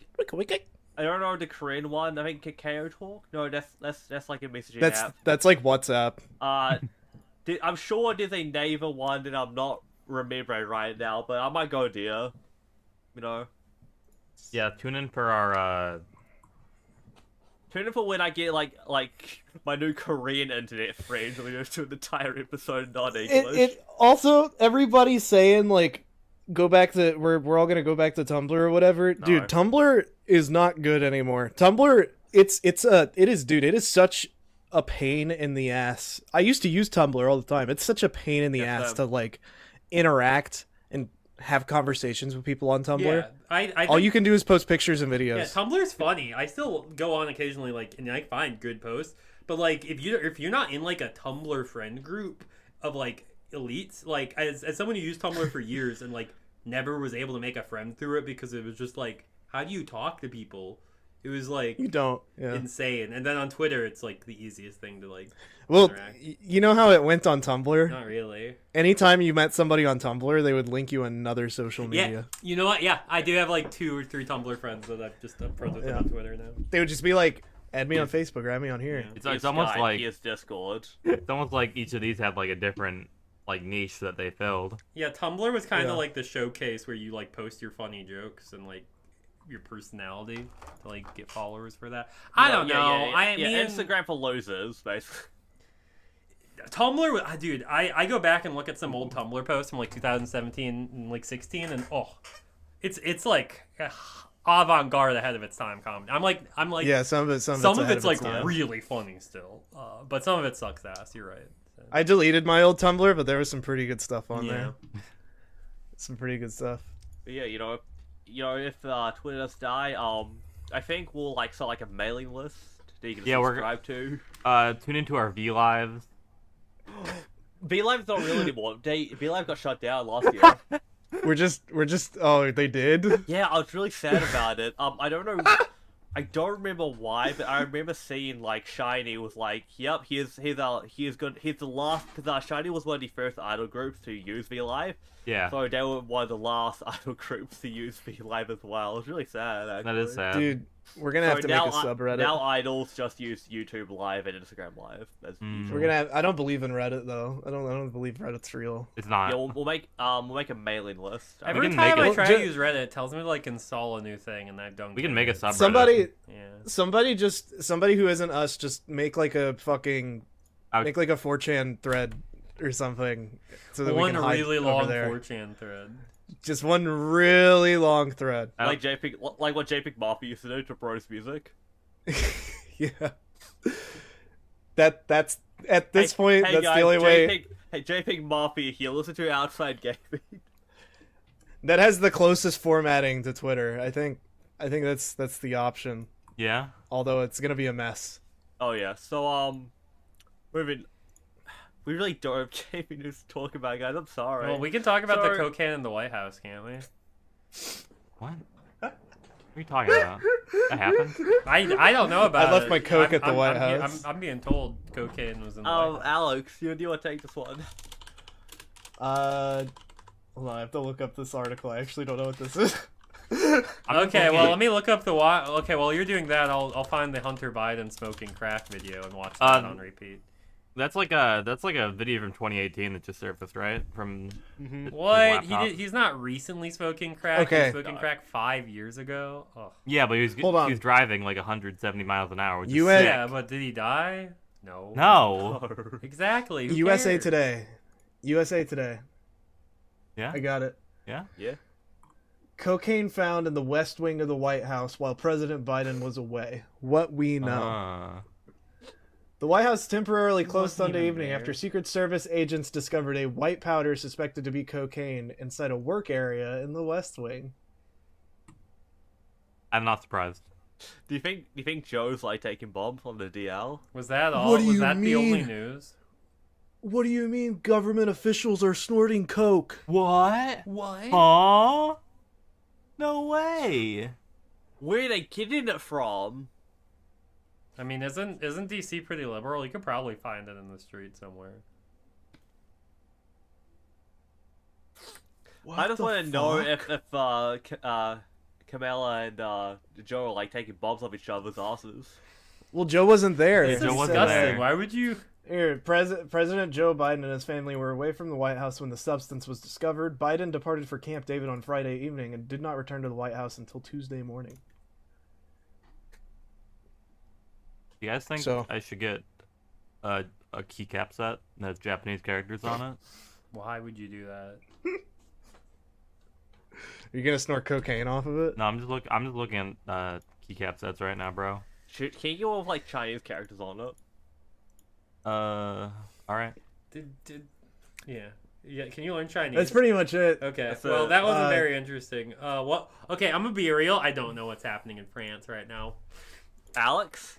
I don't know the Korean one. I think Kakao Talk. No, that's like a messaging That's app. that's like WhatsApp. I'm sure there's a Naver one that I'm not remembering right now, but I might go there. You know, Yeah, tune in for our tune in for when I get like my new Korean internet friends, and we just do an entire episode not English. It also everybody's saying like go back to we're all gonna go back to Tumblr or whatever. Dude, Tumblr is not good anymore. Tumblr it is such a pain in the ass. I used to use Tumblr all the time. It's such a pain in the ass to like interact and have conversations with people on Tumblr. Yeah, I All you can do is post pictures and videos. Yeah, Tumblr's funny. I still go on occasionally, like, and I find good posts. But like, if you're not in like a Tumblr friend group of like elites, like as someone who used Tumblr for years and like never was able to make a friend through it because it was just like, how do you talk to people? It was like You don't. Yeah. insane. And then on Twitter, it's like the easiest thing to like. Well, interact. you know how it went on Tumblr? Not really. Anytime you met somebody on Tumblr, they would link you another social Yeah, media. you know what? Yeah, I do have like 2 or 3 Tumblr friends that I'm friends with Yeah. on Twitter now. They would just be like, add me on Facebook or add me on here. Yeah. it's almost like here's Discord. it's almost like each of these had like a different like niche that they filled. Yeah, Tumblr was kind of Yeah. like the showcase where you like post your funny jokes and like your personality to like get followers for that. I don't know. I mean, Instagram for losers, basically. Tumblr, dude. I go back and look at some old Tumblr posts from like 2017 and like 16, and it's like avant-garde, ahead of its time comedy. I'm like Yeah, some of it's some of it's like time. really funny still, but some of it sucks ass. You're right. So, I deleted my old Tumblr, but there was some pretty good stuff on yeah. there. Some pretty good stuff. But yeah, if Twitter does die, I think we'll like start like a mailing list that you can subscribe to. Tune into our V Lives. VLive's not real anymore. VLive got shut down last year. We're just oh, they did? Yeah, I was really sad about it. I don't know. I don't remember why, but I remember seeing like Shiny was like, "Yep, he's the last." Because Shiny was one of the first idol groups to use VLive. Yeah, So they were one of the last idol groups to use VLive as well. It was really sad. Actually. that is sad. Dude, we're gonna have to make a subreddit. Now idols just use YouTube Live and Instagram Live. As usual. We're gonna have, I don't believe in Reddit though. I don't believe Reddit's real. It's not. Yeah, we'll make a mailing list. Every can time make I it- try to use Reddit, it tells me to like install a new thing, and I don't. We get can make a it. subreddit. Somebody who isn't us just make like a fucking I would- make like a 4chan thread or something so that we One can hide really over long there. 4chan thread. Just one really long thread. I Like what JPEG Mafia used to do to Bros music. Yeah. That's at this point. Hey That's guys, the only way. JPEG Mafia here. Listen to Outside Gaming. That has the closest formatting to Twitter. I think that's the option. Yeah. Although it's gonna be a mess. Oh yeah. So moving. We really don't have gaming news to talk about, guys. I'm sorry. Well, we can talk about the Sorry. cocaine in the White House, can't we? What? What are you talking about? That happened? I don't know about it. I left my coke at the White I'm, House. I'm being told cocaine was in the White House. Alex, do you want to take this one? Hold on, I have to look up this article. I actually don't know what this is. Okay, well, let me look up the Okay, while you're doing that, I'll find the Hunter Biden smoking crack video and watch that on repeat. That's like a video from 2018 that just surfaced, right? From What? laptop. He's not recently smoking crack. Okay. He was smoking crack 5 years ago. Oh. yeah, but Hold on. he was driving like 170 miles an hour. Which is US sick. Yeah, but did he die? No. No. Exactly. Who USA cares? Today. USA Today. Yeah. I got it. Yeah. Yeah. Cocaine found in the West Wing of the White House while President Biden was away. What we know. The White House temporarily closed wasn't Sunday even evening there. after Secret Service agents discovered a white powder suspected to be cocaine inside a work area in the West Wing. I'm not surprised. Do you think Joe's like taking bombs on the DL? Was that all? What do Was you that the only mean? news? What do you mean government officials are snorting coke? What? What? Huh? No way. Where are they getting it from? I mean, isn't DC pretty liberal? You could probably find it in the street somewhere. What I just the want to know fuck? if Kamala and Joe are like taking bombs off each other's asses. Well, Joe wasn't there. Yeah, Joe wasn't Disgusting. there. Why would you? Here, President Joe Biden and his family were away from the White House when the substance was discovered. Biden departed for Camp David on Friday evening and did not return to the White House until Tuesday morning. You guys think So- I should get a keycap set that has Japanese characters on it? Why would you do that? Are you gonna snort cocaine off of it? No, I'm just looking at keycap sets right now, bro. Can you go with like Chinese characters on it? All right. Yeah. Can you learn Chinese? That's pretty much it. Okay. That's Well, it. that wasn't very interesting. What? Okay, I'm gonna be real. I don't know what's happening in France right now. Alex?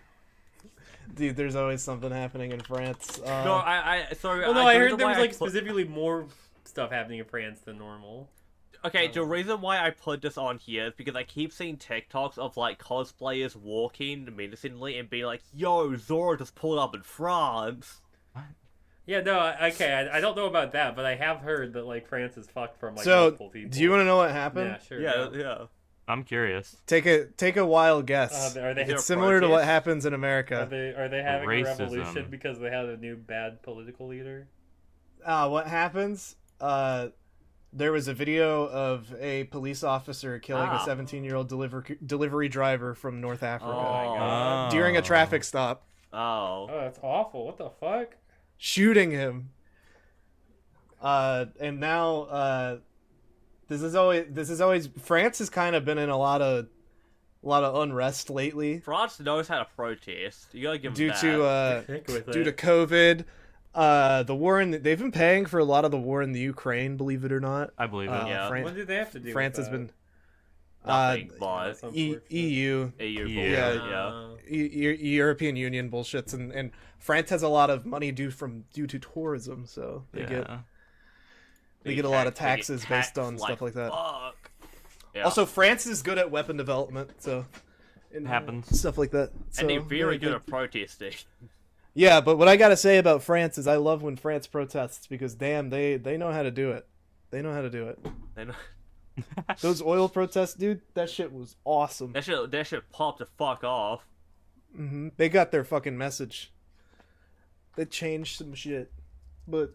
Dude, there's always something happening in France. No, sorry. Well, no, I the heard reason there why was I like put- specifically more stuff happening in France than normal. Okay, the reason why I put this on here is because I keep seeing TikToks of like cosplayers walking menacingly and being like, "Yo, Zora just pulled up in France." Yeah, no, okay, I don't know about that, but I have heard that like France is fucked from like so, multiple people. do you want to know what happened? Yeah, sure. Yeah. I'm curious. Take a wild guess. Are they Is there It's similar to what protest? happens in are America. they having a Racism. revolution because they had a new bad political leader? What happens? There was a video of a police officer killing a 17-year-old delivery driver from North Africa God. during a traffic stop, Oh. Oh, that's awful. What the fuck? shooting him. And now this is always France has kind of been in a lot of unrest lately France knows how to protest. You gotta give them due that. to Heck with due to it. COVID. The war they've been paying for a lot of the war in the Ukraine, believe it or not. I believe it. Yeah. What did they have to do? France with has been Nothing, That's but unfortunate. EU EU. Yeah. Yeah. European Union bullshits, and France has a lot of money due to tourism, so they get a lot of taxes based on stuff like that. Fuck. Yeah. Also, France is good at weapon development, so It happens. stuff like that. So, and they're very good at protesting. Yeah, but what I gotta say about France is I love when France protests because damn, they know how to do it. They know how to do it. They know- Those oil protests, dude, that shit was awesome. that shit popped the fuck off. They got their fucking message. They changed some shit, but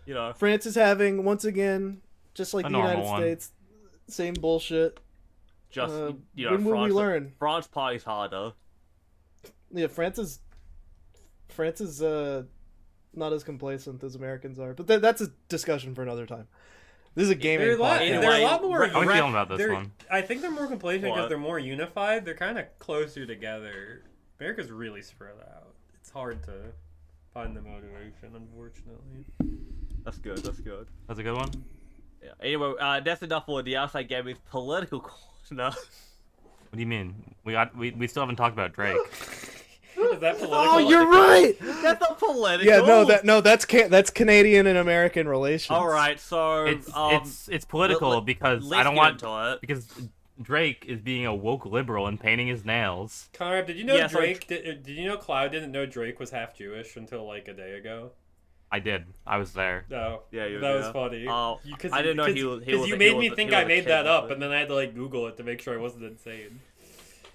You know. France is having once again, just like A the United normal one. States, same bullshit. Just you know, when will we France, learn? France parties harder. Yeah, France is not as complacent as Americans are, but that's a discussion for another time. This is a gaming They're a lot, podcast. they're a lot more. How are we feeling about this they're- one? I think they're more complacent because What? they're more unified. They're kind of closer together. America's really spread out. It's hard to find the motivation, unfortunately. That's good. That's good. That's a good one. Yeah. Anyway, that's enough for the outside gaming's political corner. What do you mean? We still haven't talked about Drake. Is that political? Oh, you're right. That's not political. Yeah, that's Canadian and American relations. All right, so It's political let- because let's I don't get want into it. because Drake is being a woke liberal and painting his nails. Conrab, did you know Yeah, so- Drake? Did you know Cloud didn't know Drake was half Jewish until like a day ago? I did. I was there. No. Yeah, that was funny. Oh, Because I didn't know he was. Because you he made was me a- think he was I a made kid, that up, but- and then I had to like Google it to make sure I wasn't insane.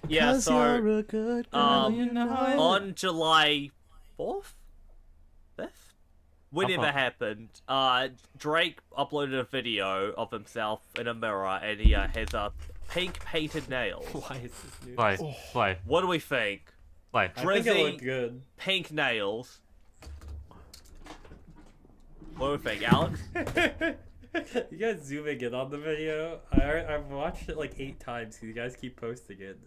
Yeah, 'Cause so you're a good girl, um, know it. on July 4th, 5th, whenever Up. happened, Drake uploaded a video of himself in a mirror, and he has pink painted nails. Why is this new? Play. What do we think? Play. I think it Drizzy- looked good. Pink nails. What do we think, Alex? You guys zooming in on the video? I've watched it like 8 times because you guys keep posting it.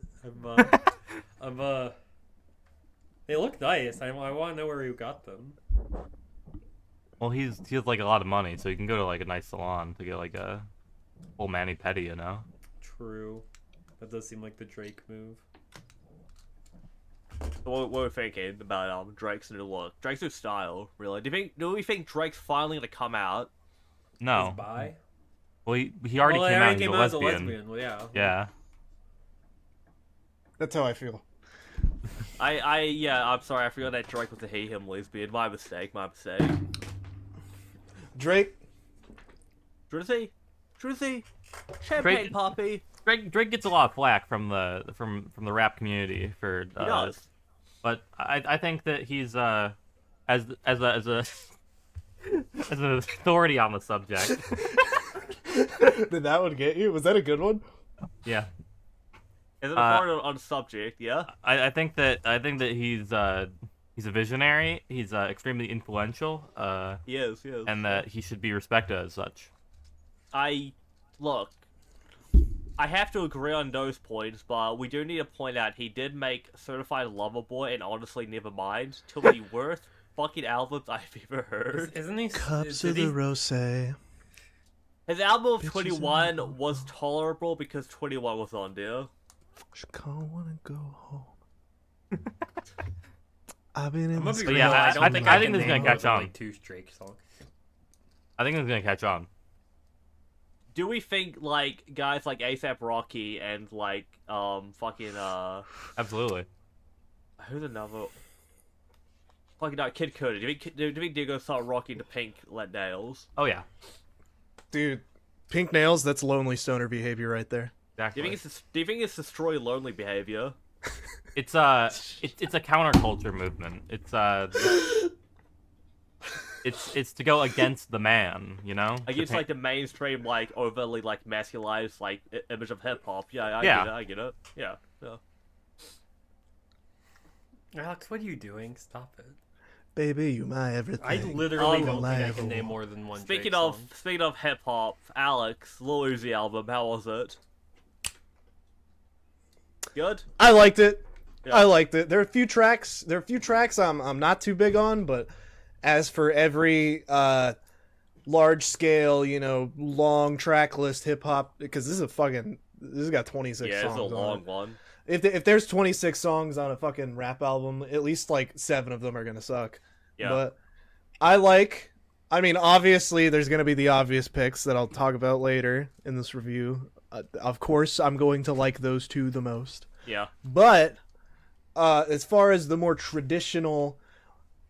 They look nice. I want to know where you got them. Well, he has like a lot of money, so you can go to like a nice salon to get like a full mani pedi, you know. True. That does seem like the Drake move. What are we thinking about Drake's new look? Drake's new style, really? Do we think Drake's finally gonna come out? No. Is bi? Well, he already Well, came they out. already He's came a out as a lesbian. lesbian. Well, yeah. Yeah. That's how I feel. I'm sorry, I forgot that Drake was a he, him lesbian. My mistake. Drake. Drizzy? Champagne Drake- Poppy. Drake gets a lot of flack from the rap community for. He does. But I think that he's as a as an authority on the subject. Did that one get you? Was that a good one? Yeah. Is it a part on the subject? Yeah. I think that he's a visionary. He's extremely influential. He is. And that he should be respected as such. Look, I have to agree on those points, but we do need to point out he did make Certified Lover Boy and Honestly Nevermind two of the worst fucking albums I've ever heard. Isn't he? Cups did of he- the rosé. His album of Bitches 21 and- was tolerable because 21 was on there. Wanna go home. I've been in I'm gonna this be But real, yeah, I I don't think- think I I think can this is gonna name more catch than, on. like 2 Drake songs. I think it's gonna catch on. Do we think, like, guys like ASAP Rocky and, like, Absolutely. who's another? Fucking no, Kid Cudi. Do you think they're gonna start rocking the pink let nails? Oh yeah. Dude, pink nails, that's lonely stoner behavior right there. Do Exactly. you think it's destroy lonely behavior? It's a counterculture movement. It's to go against the man, you know? Against like the mainstream, like overly like masculized like image of hip hop. Yeah, I get it. Yeah. Alex, what are you doing? Stop it. Baby, you my everything. I literally Oh, don't think I life. can name more than one Speaking Drake of song. hip hop, Alex, Lil Uzi album, how was it? Good. I liked it. Yeah. I liked it. There are a few tracks. I'm not too big on, but as for every large scale, long track list hip hop, because this has got 26 Yeah, songs. it's a on long it. one. If there's 26 songs on a fucking rap album, at least like 7 of them are gonna suck. Yeah. But obviously there's gonna be the obvious picks that I'll talk about later in this review. Of course, I'm going to like those 2 the most. Yeah. But as far as the more traditional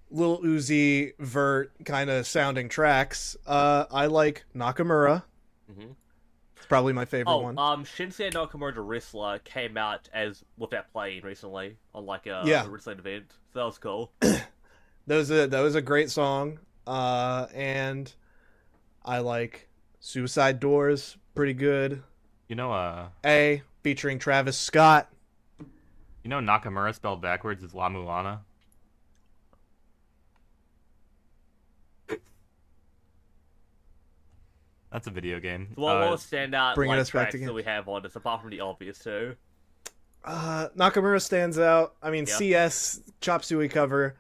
Lil Uzi Vert kind of sounding tracks, I like Nakamura. Mhm. It's probably my favorite one. Shinsuke Nakamura the wrestler came out with that playing recently on like a wrestling event. So that was cool. That was a great song. And I like Suicide Doors, pretty good. Featuring Travis Scott. Nakamura spelled backwards is La Mulana. That's a video game. So what will stand out bringing like us back tracks again. that we have on this, apart from the obvious two? Nakamura stands out. Yeah. CS Chop Suey cover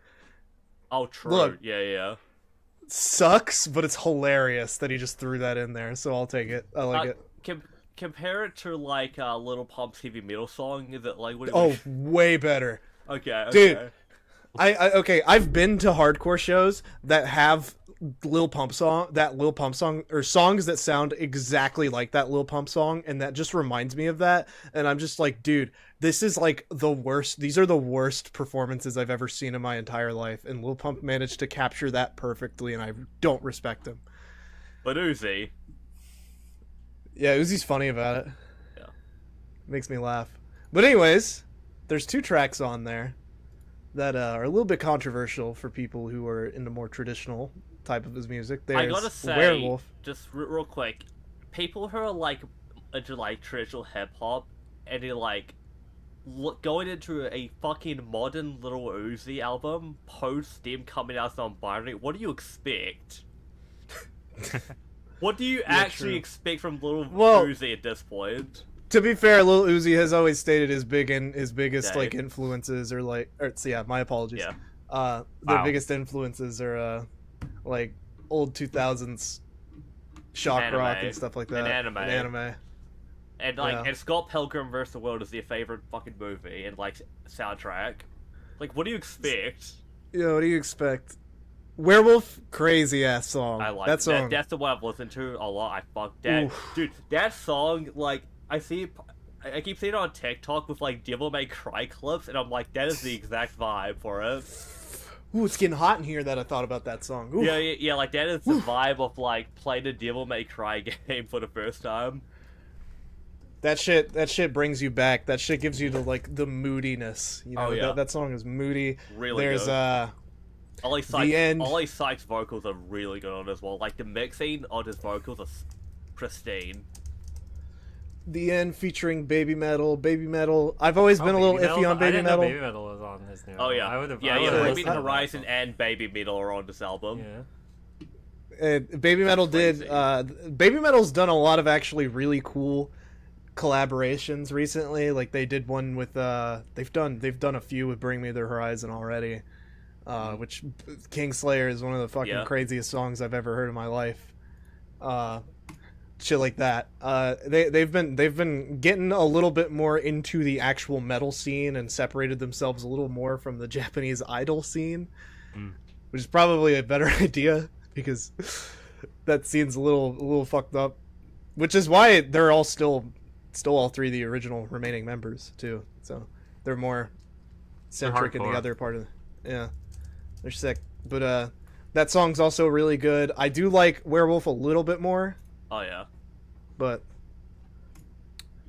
Oh, true. Look. Yeah. sucks, but it's hilarious that he just threw that in there, so I'll take it. I like it. Compare it to like Little Pump's heavy metal song. Is it like what? Oh, way better. Okay. Dude. I've been to hardcore shows that have Lil Pump song or songs that sound exactly like that Lil Pump song, and that just reminds me of that, and I'm just like, dude, this is like the worst. These are the worst performances I've ever seen in my entire life, and Lil Pump managed to capture that perfectly, and I don't respect him. But Uzi. Yeah, Uzi's funny about it. Yeah. Makes me laugh. But anyways, there's 2 tracks on there that are a little bit controversial for people who are into more traditional type of his music. There's I gotta say, Werewolf. just real quick, people who are like into like traditional hip hop and they're like going into a fucking modern Little Uzi album post them coming out on binary, what do you expect? What do you actually true. expect from Little Well, Uzi at this point? To be fair, Lil Uzi has always stated his biggest Yeah. like influences are my apologies. Yeah. Their Wow. biggest influences are like old 2000s shock Anime. rock and stuff like that. And anime. And like, Yeah. and Scott Pilgrim vs. the World is their favorite fucking movie and like soundtrack. Like, what do you expect? What do you expect? Werewolf, crazy ass song. I like that song. That's the one I've listened to a lot. I fuck that, Oof. dude. That song, like, I see I keep seeing it on TikTok with like Devil May Cry clips, and I'm like, that is the exact vibe for it. Ooh, it's getting hot in here that I thought about that song. Ooh. Yeah, like that is the vibe of like playing a Devil May Cry game for the first time. That shit brings you back. That shit gives you the moodiness. You know, Oh, yeah. that song is moody. Really There's good. Ollie end. Sykes' vocals are really good on it as well. Like the mixing on his vocals are pristine. The End featuring Baby Metal. Baby Metal. I've always been a little iffy on Baby I didn't Metal. Know Baby Metal was on his new. Oh yeah, I would have. yeah. listened Baby to that Horizon song. and Baby Metal are on this album. Yeah. Baby Metal crazy. did. Baby Metal's done a lot of actually really cool collaborations recently. Like they did one with. They've done a few with Bring Me the Horizon already. Which Kingslayer is one of the fucking craziest songs I've ever heard in my life. Shit like that. They've been getting a little bit more into the actual metal scene and separated themselves a little more from the Japanese idol scene, which is probably a better idea because that scene's a little fucked up. Which is why they're all still all three of the original remaining members too. So they're more centric in the hardcore. other part of they're sick. But that song's also really good. I do like Werewolf a little bit more, Oh yeah. but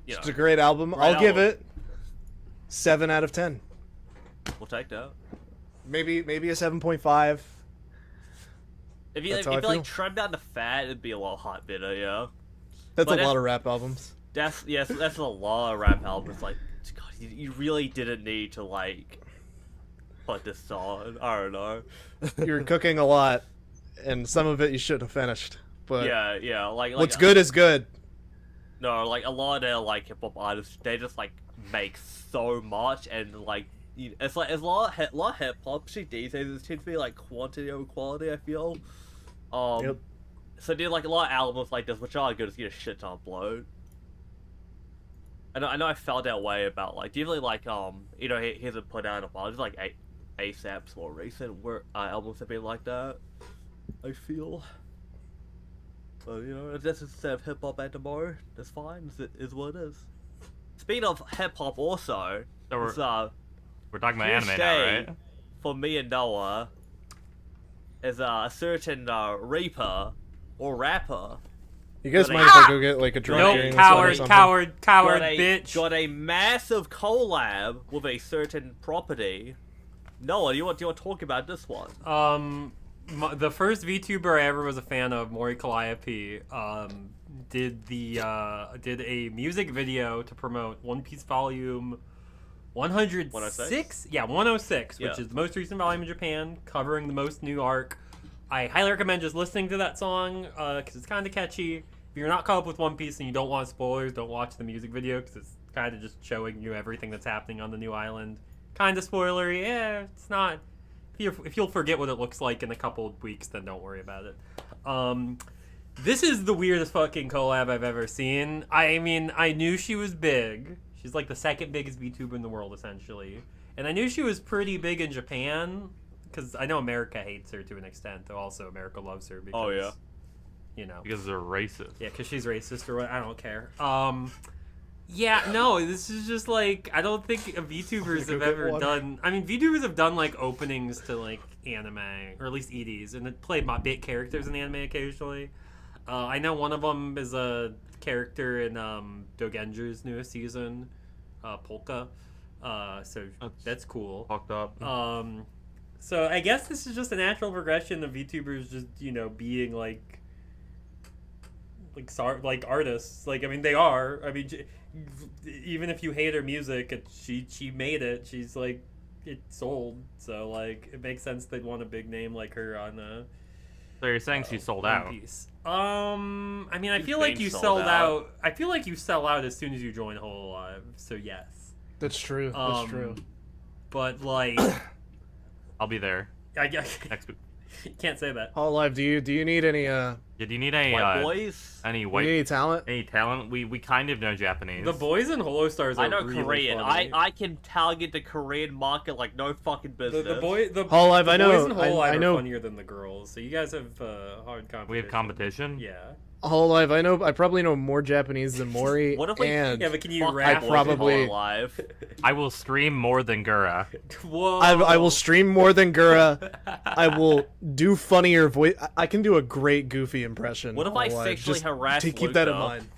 You it's know, a great album. Great I'll give album. it 7 out of 10. we'll take that. Maybe a 7.5. If you That's how I like feel. trimmed down the fat, it'd be a lot hot bitter. Yeah. That's But a lot of rap albums. That's a lot of rap albums. Like, God, you really didn't need to like put this on. I don't know. You're cooking a lot, and some of it you shouldn't have finished. But yeah. Like what's good is good. No, like a lot of their like hip hop artists, they just like make so much, and like it's like it's a lot of hip hop shit these days. It tends to be like quantity over quality. I feel. Yep. So did like a lot of albums like this, which are good, to get a shit ton upload. I know I felt that way about like definitely like he hasn't put out a while. Just like ASAP's more recent albums have been like that. I feel. But you know, if that's instead of hip hop anymore, that's fine. It is what it is. Speaking of hip hop, also, So we're it's, talking about huge anime now, day right? for me and Noah is a certain reaper or rapper You guys Got mind a- if I go get like a drink Nope, during this one or coward, something? coward, got a, bitch. got a massive collab with a certain property. Noah, do you want to talk about this one? The first VTuber I ever was a fan of, Mori Calliope, did a music video to promote One Piece Volume 106? 106? Yeah, 106, Yeah. which is the most recent volume in Japan, covering the most new arc. I highly recommend just listening to that song, because it's kind of catchy. If you're not caught up with One Piece and you don't want spoilers, don't watch the music video, because it's kind of just showing you everything that's happening on the new island. Kind of spoilery, it's not... If you'll forget what it looks like in a couple of weeks, then don't worry about it. This is the weirdest fucking collab I've ever seen. I mean, I knew she was big. She's like the second biggest VTuber in the world, essentially. And I knew she was pretty big in Japan, because I know America hates her to an extent, though also America loves her because, Oh, yeah. you know. Because they're racist. Oh, Yeah, because she's racist or what, I don't care. Yeah, no, this is just like, I don't think VTubers Go have get ever water. done, I mean, VTubers have done like openings to like anime, or at least EDs, and it played my big characters in anime occasionally. I know one of them is a character in Dogenju's newest season, Polka, so that's cool. Fucked up. So I guess this is just a natural progression of VTubers just, being like artists. Like, I mean, they are. I mean, even if you hate her music, she made it. She's like, it sold. So like, it makes sense they'd want a big name like her on So you're saying she sold One out? Piece. I mean, I She's feel like been you sold sold out. out. I feel like you sell out as soon as you join Hololive. So yes. That's true. That's true. But like, I'll be there I next week. can't say that. Hololive, do you need any Yeah, do you need any White boys? any you white need any talent? any talent? We kind of know Japanese. The boys in Holostars are I know really Korean. funny. I can target the Korean market like no fucking business. the Hololive, the I know- boys in Hololive I are know- funnier than the girls, so you guys have hard competition. We have competition. Yeah. Hololive, I probably know more Japanese than Mori. What if we- and Yeah, but can you Fuck rap? boys probably- in Hololive. I will stream more than Gura. Whoa. I will stream more than Gura. I will do funnier voice. I can do a great Goofy impression. What if I Hololive. sexually Just harass keep that in Luca? mind.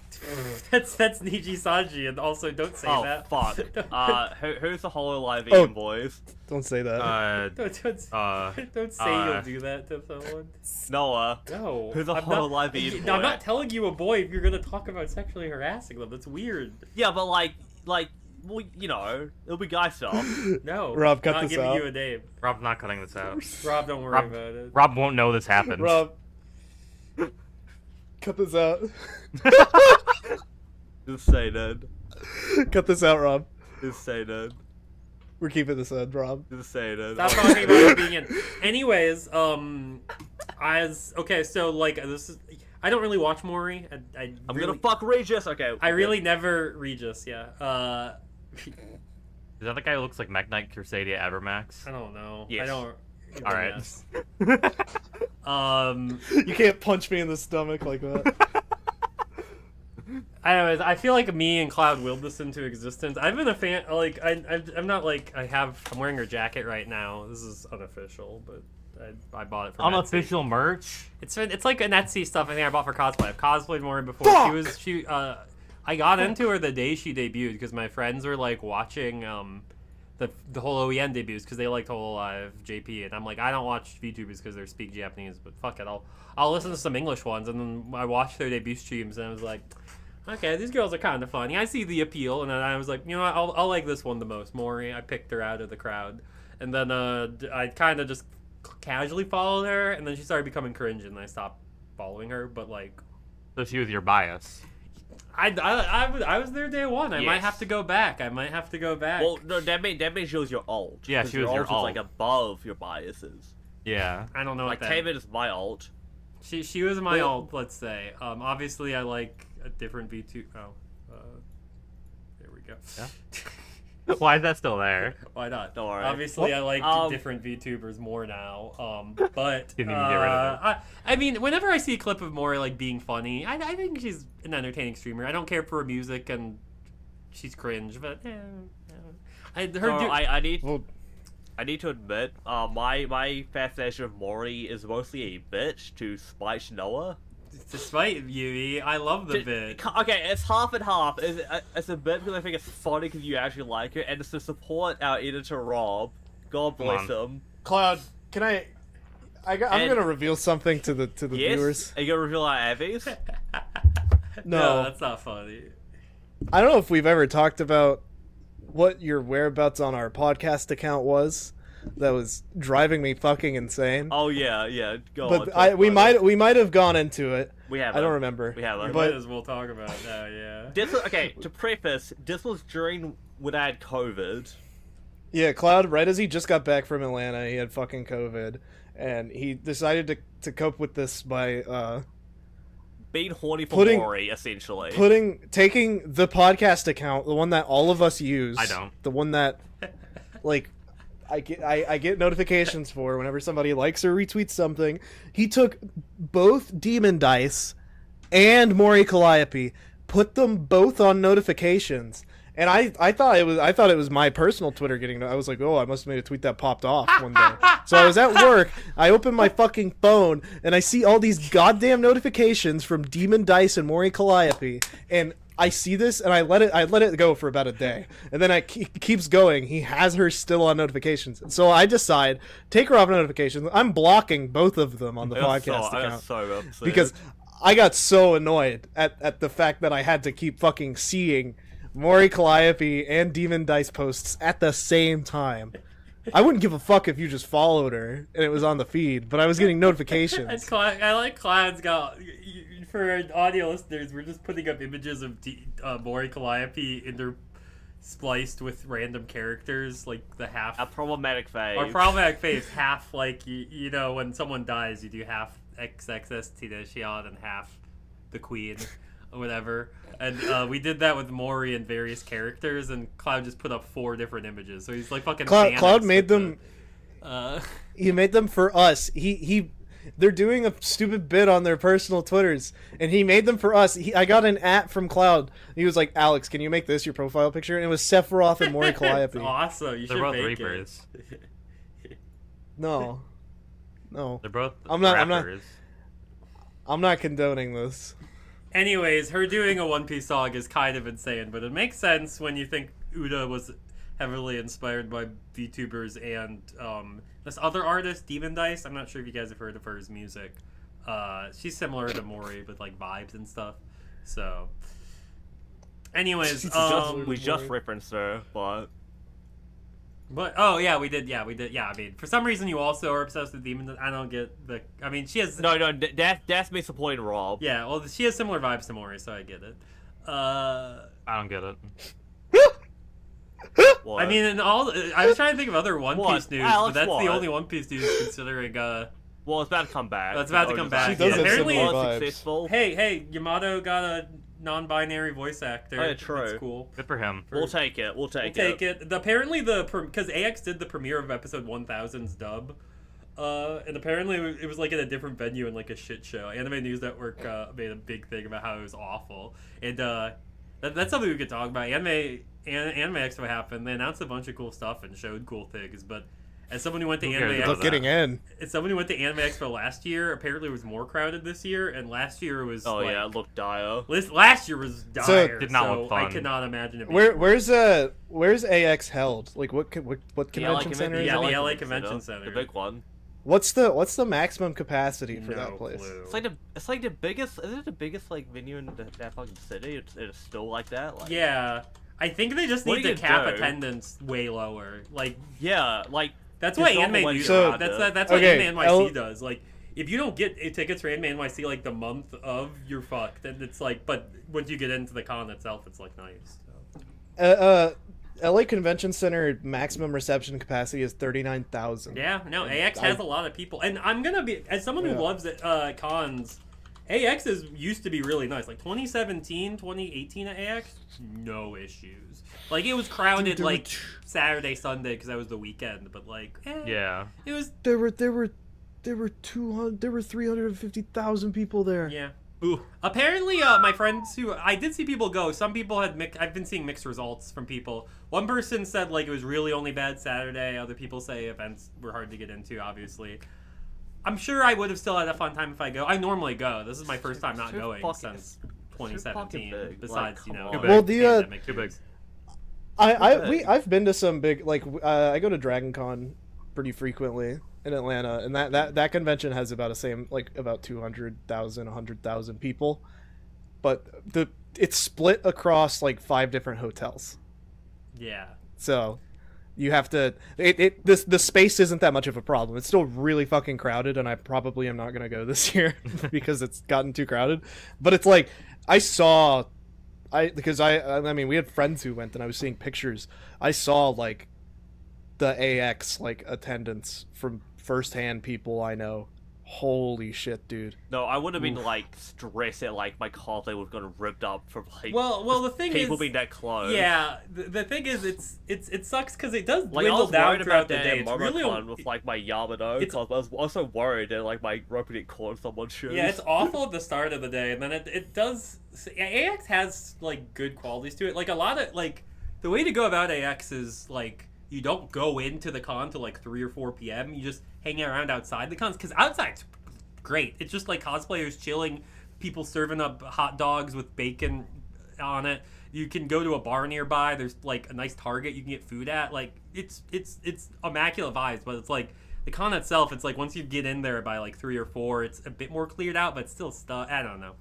That's Niji Sanji, and also don't say Oh that. fuck. Who's the Hololive Oh. Ian boys? Don't say that. Don't say you'll do that to someone. Noah. No. Who's a I'm not- Hololive Ian boy? I'm not telling you a boy if you're gonna talk about sexually harassing them. That's weird. Yeah, but well, you know, it'll be guy stuff. No. Rob, cut not this giving out. you a name. Rob's not cutting this out. Rob, don't worry Rob- about it. Rob won't know this happened. Rob, cut this out. Just say that. Cut this out, Rob. Just say that. We're keeping this in, Rob. Just say that. Stop talking about it being in. Anyways, okay, so like this is. I don't really watch Maury. I'm really, gonna fuck Regis. Okay. I really never Regis. Yeah. Is that the guy who looks like Magnite Crusadia Abermax? I don't know. Yes. I don't. All right. Yes. You can't punch me in the stomach like that. Anyways, I feel like me and Cloud willed this into existence. I've been a fan. Like I'm not like I'm wearing her jacket right now. This is unofficial, but I bought it from Etsy. Unofficial merch? It's like an Etsy stuff. I think I bought for cosplay. I've cosplayed more before. Fuck! I got into her the day she debuted because my friends were like watching the whole OEN debuts because they liked Hololive JP, and I'm like, I don't watch VTubers because they speak Japanese, but fuck it, I'll listen to some English ones. And then I watched their debut streams and I was like, okay, these girls are kind of funny. I see the appeal, and then I was like, you know what, I'll like this one the most. Maury, I picked her out of the crowd, and then I kind of just casually followed her, and then she started becoming cringe, and I stopped following her. But like, So she was your bias. I was there day one. I might Yes. have to go back. Well, no, that means she was your alt. Yeah, 'cause she was your alt. Was like alt. above your biases. Yeah. I don't know Like what that. Taven is my alt. She was my Well- alt, let's say. Obviously I like a different V2. There we go. Yeah. Why is that still there? Why not? Don't worry. Obviously I like Um, different VTubers more now. But Didn't even get rid of it. I mean, whenever I see a clip of Maury like being funny, I think she's an entertaining streamer. I don't care for her music, and she's cringe, but I need. Well, I need to admit, my fascination with Mori is mostly a bitch to spite Noah. despite Yui, I love the bit. Okay, it's half and half. It's a bit because I think it's funny because you actually like it, and it's to support our editor Rob. God Come bless on. him. Cloud, can I'm And- gonna reveal something to the Yes? viewers. Are you gonna reveal our Abby's? No, that's not funny. I don't know if we've ever talked about what your whereabouts on our podcast account was. That was driving me fucking insane. Oh yeah. Go on. But talk we about it. might have gone into it. We have. I don't remember. We have. We But- might as well talk about it now, yeah. This was, okay, to preface, this was during when I had COVID. Yeah, Cloud, right as he just got back from Atlanta, he had fucking COVID, and he decided to cope with this by Being horny for Putting- Maury, essentially. taking the podcast account, the one that all of us use. I don't. The one that, like, I get notifications for whenever somebody likes or retweets something. He took both Demon Dice and Mori Calliope, put them both on notifications. And I thought it was my personal Twitter getting. I was like, oh, I must have made a tweet that popped off one day. So I was at work. I opened my fucking phone and I see all these goddamn notifications from Demon Dice and Mori Calliope, and I see this and I let it go for about a day, and then it keeps going. He has her still on notifications, so I decide take her off notifications. I'm blocking both of them on the podcast I got account so upset. because I got so annoyed at the fact that I had to keep fucking seeing Mori Calliope and Demon Dice posts at the same time. I wouldn't give a fuck if you just followed her and it was on the feed, but I was getting notifications. I like Cloud's got. For audio listeners, we're just putting up images of Mori Calliope interspliced with random characters, like the half. a problematic phase. Or problematic face, half like, you know, when someone dies, you do half XXS Tedeshion and half the Queen, or whatever. And we did that with Mori and various characters, and Cloud just put up 4 different images. So he's like fucking Cloud Thanos made with them. the, He made them for us. He they're doing a stupid bit on their personal Twitters, and he made them for us. I got an @ from Cloud. He was like, Alex, can you make this your profile picture? And it was Sephiroth and Mori It's Calliope. awesome. You They're should both make Reapers. it. No. They're both I'm not condoning this. Anyways, her doing a One Piece song is kind of insane, but it makes sense when you think Uda was heavily inspired by VTubers and this other artist, Demon Dice. I'm not sure if you guys have heard of her music. She's similar to Mori with like vibes and stuff. So, anyways, we just referenced her, but oh yeah, we did. Yeah, I mean, for some reason you also are obsessed with Demon Dice. I don't get the. I mean, she has that's me supporting Rob. Yeah, well, she has similar vibes to Mori, so I get it. I don't get it. What? I mean, I was trying to think of other One What? Piece news, Alex, but that's what? the only One Piece news considering. Well, it's about to come back. It's about to come back. She does Yeah, have apparently, similar was vibes. successful. hey, Yamato got a non-binary voice actor. Oh, yeah, true. That's cool. Good for him. We'll take it. We'll take it. Apparently, because AX did the premiere of episode 1000's dub, and apparently it was like in a different venue in like a shit show. Anime News Network made a big thing about how it was awful, and that's something we could talk about. Anime Expo happened. They announced a bunch of cool stuff and showed cool things, but as someone who went to Who Anime cares Expo, about Look, getting in. as someone who went to Anime Expo last year, apparently it was more crowded this year, and last year was Oh like, yeah, it looked dire. last year was dire. Did not look I fun. cannot imagine it. Being Where's AX held? Like what convention center is Yeah, it? the LA Convention Center. The big one. What's the maximum capacity for No that place? clue. It's like the biggest. Is it the biggest like venue in that fucking city? It's still like that. Like, Yeah, I think they just What need do to you cap do? attendance way lower. Like Yeah, like that's why It's not Anime the way News. you So- That's what okay, Anime NYC does. Like if you don't get tickets for Anime NYC like the month of, you're fucked. And it's like, but once you get into the con itself, it's like nice. So. LA Convention Center maximum reception capacity is 39,000. Yeah, no, AX has a lot of people, and I'm gonna be as someone who Yeah. loves it, cons. AX used to be really nice. Like 2017, 2018 at AX, no issues. Like it was crowded Dude, there were like Saturday, Sunday because that was the weekend. But like, Yeah. it was There were 350,000 people there. yeah. Ooh. Apparently, my friends who I did see people go. Some people had I've been seeing mixed results from people. One person said like it was really only bad Saturday. Other people say events were hard to get into. Obviously, I'm sure I would have still had a fun time if I go. I normally go. This is my first time not Too going fucking- since fucking 2017. big. Besides, Like, you know, come on. Well, the, pandemic Too big. things. I've been to some big I go to Dragon Con pretty frequently in Atlanta, and that convention has about the same about 200,000 100,000 people, but it's split across like 5 different hotels, Yeah. so you have to the space isn't that much of a problem. It's still really fucking crowded, and I probably am not gonna go this year because it's gotten too crowded. But it's like I mean we had friends who went, and I was seeing pictures. I saw like the AX like attendance from firsthand people I know. Holy shit, dude. no, I would have been like stressed at like my cosplay was gonna ripped up from like Well, the thing people is, being that close. yeah, the thing is, it sucks because it does Like I dwindle was down worried throughout about the that day. at It's really MomoCon with like my Yamato it's- because I was also worried that like my rope would get caught in someone's shoes. Yeah, it's awful at the start of the day, and then it does. AX has like good qualities to it. Like a lot of like the way to go about AX is like you don't go into the con till like 3 or 4 p.m. You just hang around outside the cons because outside's great. It's just like cosplayers chilling, people serving up hot dogs with bacon on it. You can go to a bar nearby. There's like a nice Target you can get food at. Like it's immaculate vibes, but it's like the con itself. It's like once you get in there by like 3 or 4, it's a bit more cleared out, but still stuff. I don't know.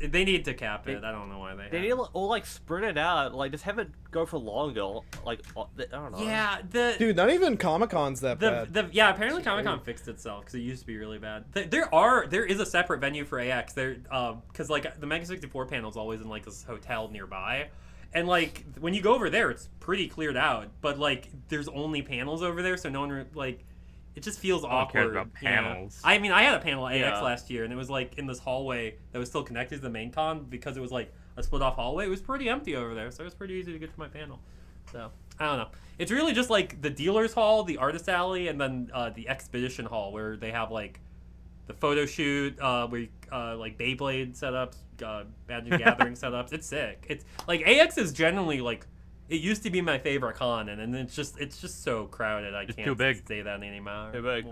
They need to cap it. I don't know why they They need haven't. or like spread it out, like just have it go for longer. Like I don't know. Yeah, Dude, not even Comic-Con's that bad. apparently Comic-Con fixed itself because it used to be really bad. There is a separate venue for AX there because like the Mega 64 panel is always in like this hotel nearby, and like when you go over there it's pretty cleared out, but like there's only panels over there, so no one like it just feels one cares awkward. about Yeah. panels. I mean, I had a panel at AX Yeah. last year, and it was like in this hallway that was still connected to the main con because it was like a split off hallway. It was pretty empty over there, so it was pretty easy to get to my panel. So I don't know. It's really just like the dealer's hall, the artist alley, and then the expedition hall where they have like the photo shoot, like Beyblade setups, Magic Gathering setups. It's sick. It's like AX is generally like it used to be my favorite con, and it's just so crowded. I can't too big. say that anymore. Too big.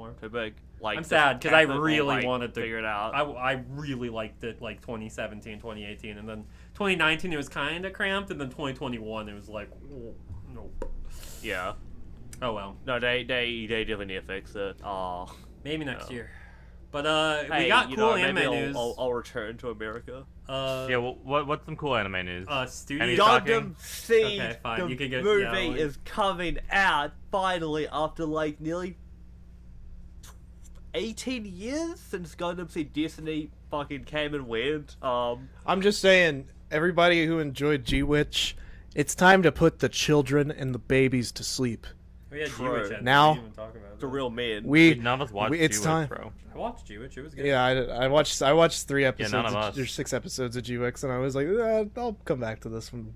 Like, I'm just sad because I have it all, really like, wanted to figure it out. I really liked it like 2017, 2018, and then 2019 it was kind of cramped, and then 2021 it was like, oh, no. Yeah. Oh well. No, they definitely need to fix it. Oh. Maybe next No. year. But Hey, we got you cool know, anime maybe news. I'll return to America. Yeah, well, what's some cool anime news? Studio. Any talking? Gundam Seed, Okay, fine, the you can get- movie yeah, like- is coming out finally after like nearly 18 years since Gundam Seed Destiny fucking came and went. I'm just saying, everybody who enjoyed G-Witch, it's time to put the children and the babies to sleep. We had True. G-Witch. Now- We didn't even talk about the that. real men. None of us watched it's G-Witch, time. bro. I watched G-Witch. It was good. Yeah, I watched 3 episodes. none of us. There's 6 episodes of G-Wix, and I was like, I'll come back to this one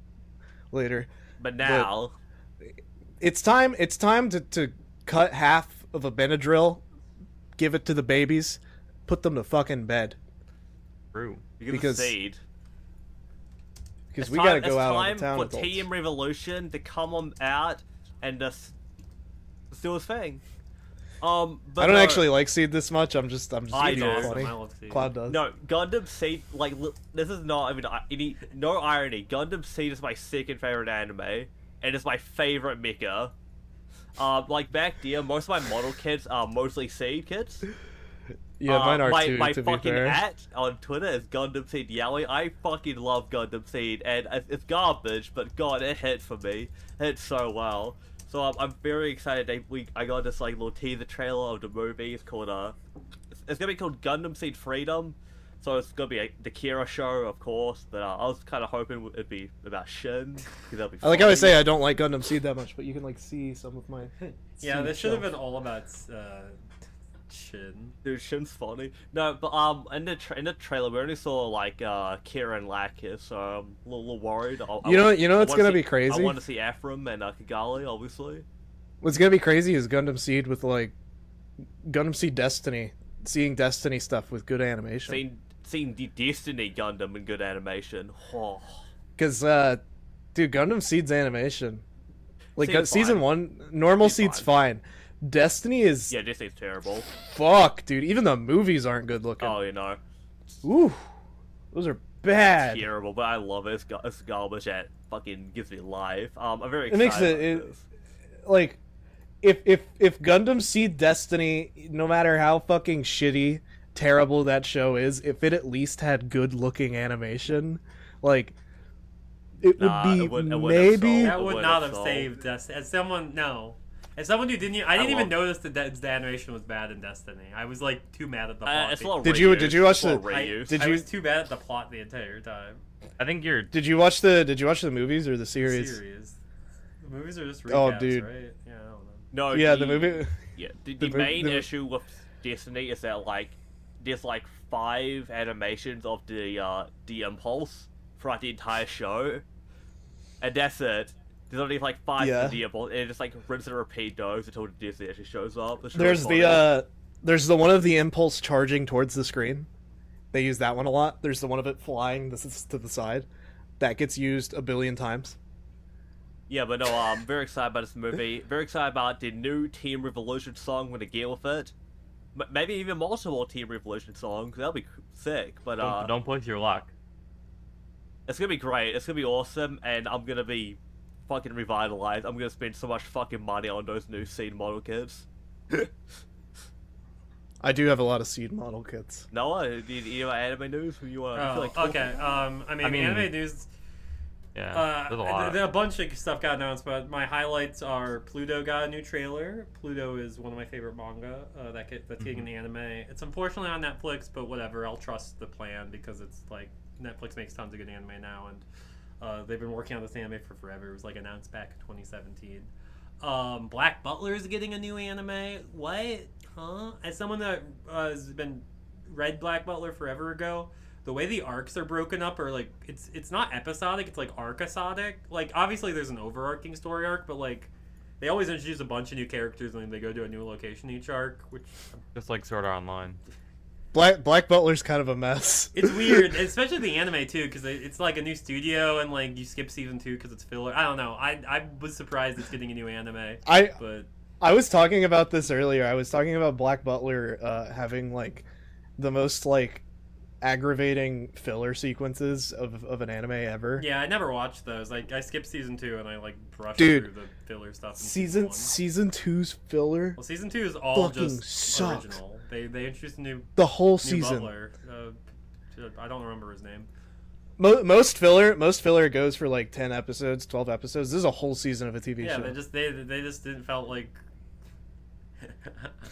later. But now, It's time to cut half of a Benadryl, give it to the babies, put them to fucking bed. True. because- Seed. Because we gotta go out on the It's town. time for adults. Team Revolution to come on out and just do his thing. But I don't no, actually like Seed this much. I'm just I being do. funny. I love Seed. Cloud does. No, Gundam Seed, like, this is not, I mean, no irony. Gundam Seed is my second favorite anime, and it's my favorite mecha. Like, back there, most of my model kits are mostly Seed kits. Yeah, mine are too. My To be fucking fair, @ on Twitter is Gundam Seed Yaoi. I fucking love Gundam Seed, and it's garbage, but god, it hit for me. It hit so well. So I'm very excited that I got this like little teaser trailer of the movie. It's called it's gonna be called Gundam Seed Freedom. So it's gonna be the Kira show, of course. But I was kind of hoping it'd be about Shin, because that'd be. I like how I funny. say I don't like Gundam Seed that much, but you can like see some of my. Yeah, Seed this should have shelf. been all about Shin. Dude, Shin's funny. No, but in the trailer we only saw like Kira and Lacus, so I'm a little worried. You know what's wanna gonna see- be crazy? I want to see Ephraim and Kigali, obviously. What's gonna be crazy is Gundam Seed with like Gundam Seed Destiny, seeing Destiny stuff with good animation. Seeing the Destiny Gundam in good animation. Oh. Because, dude, Gundam Seed's animation, like Seed's season fine. 1, normal Seed's Seed's fine. Destiny is Yeah, Destiny's terrible. fuck, dude. Even the movies aren't good looking. Oh, you know, Ooh, those are bad. terrible. But I love it. It's garbage that fucking gives me life. I'm very It excited. makes it- about this. Like, if Gundam Seed Destiny, no matter how fucking shitty, terrible that show is, if it at least had good looking animation, like it Nah, would be it wouldn't have maybe. sold. That would What not a have soul. saved us. As someone who didn't, I didn't even love- notice that the animation was bad in Destiny. I was like too mad at the plot. It's a little Did you reuse. watch It's a little the- reuse. did I you- was too bad at the plot the entire time. I think you're. Did you watch the movies or the series? The movies are just recaps, Oh, dude. right? Yeah, I don't know. No, Yeah, the movie. Yeah, the The main the- issue with Destiny is that like there's like 5 animations of the Impulse throughout the entire show, and that's it. There's only like 5 Yeah. of the Impulse, and it just like rinse and repeat those until Disney actually shows up. It's There's really there's the one of the impulse charging towards the screen. They use that one a lot. There's the one of it flying this is to the side. That gets used a billion times. Yeah, but no, I'm very excited about this movie. Very excited about the new Team Revolution song when they get with it. Maybe even multiple Team Revolution songs. That'll be sick. But Don't push your luck. it's gonna be great. It's gonna be awesome, and I'm gonna be fucking revitalized. I'm gonna spend so much fucking money on those new Seed model kits. I do have a lot of Seed model kits. Noah, you know anime news? Who you want? I feel Oh, like okay. I mean, anime news. Yeah, there's a lot. A bunch of stuff got announced, but my highlights are Pluto got a new trailer. Pluto is one of my favorite manga that's getting an anime. It's unfortunately on Netflix, but whatever. I'll trust the plan because it's like Netflix makes tons of good anime now, and they've been working on this anime for forever. It was like announced back in 2017. Black Butler is getting a new anime. What? Huh? As someone that has been read Black Butler forever ago, the way the arcs are broken up are like it's not episodic, it's like arc-episodic. Like obviously there's an overarching story arc, but like they always introduce a bunch of new characters and then they go to a new location each arc, which Just like Sword Art Online. Black Butler's kind of a mess. It's weird, especially the anime too, because it's like a new studio and like you skip season 2 because it's filler. I don't know. I was surprised it's getting a new anime. But I was talking about this earlier. I was talking about Black Butler having like the most like aggravating filler sequences of an anime ever. yeah, I never watched those. Like I skipped season 2 and I like brushed Dude, through the filler stuff. In Season 1. 2's filler. Well, season 2 is all fucking just sucked. original. They introduced a new The whole new season. butler. I don't remember his name. Most filler goes for like 10 episodes, 12 episodes. This is a whole season of a TV Yeah, show. they just didn't felt like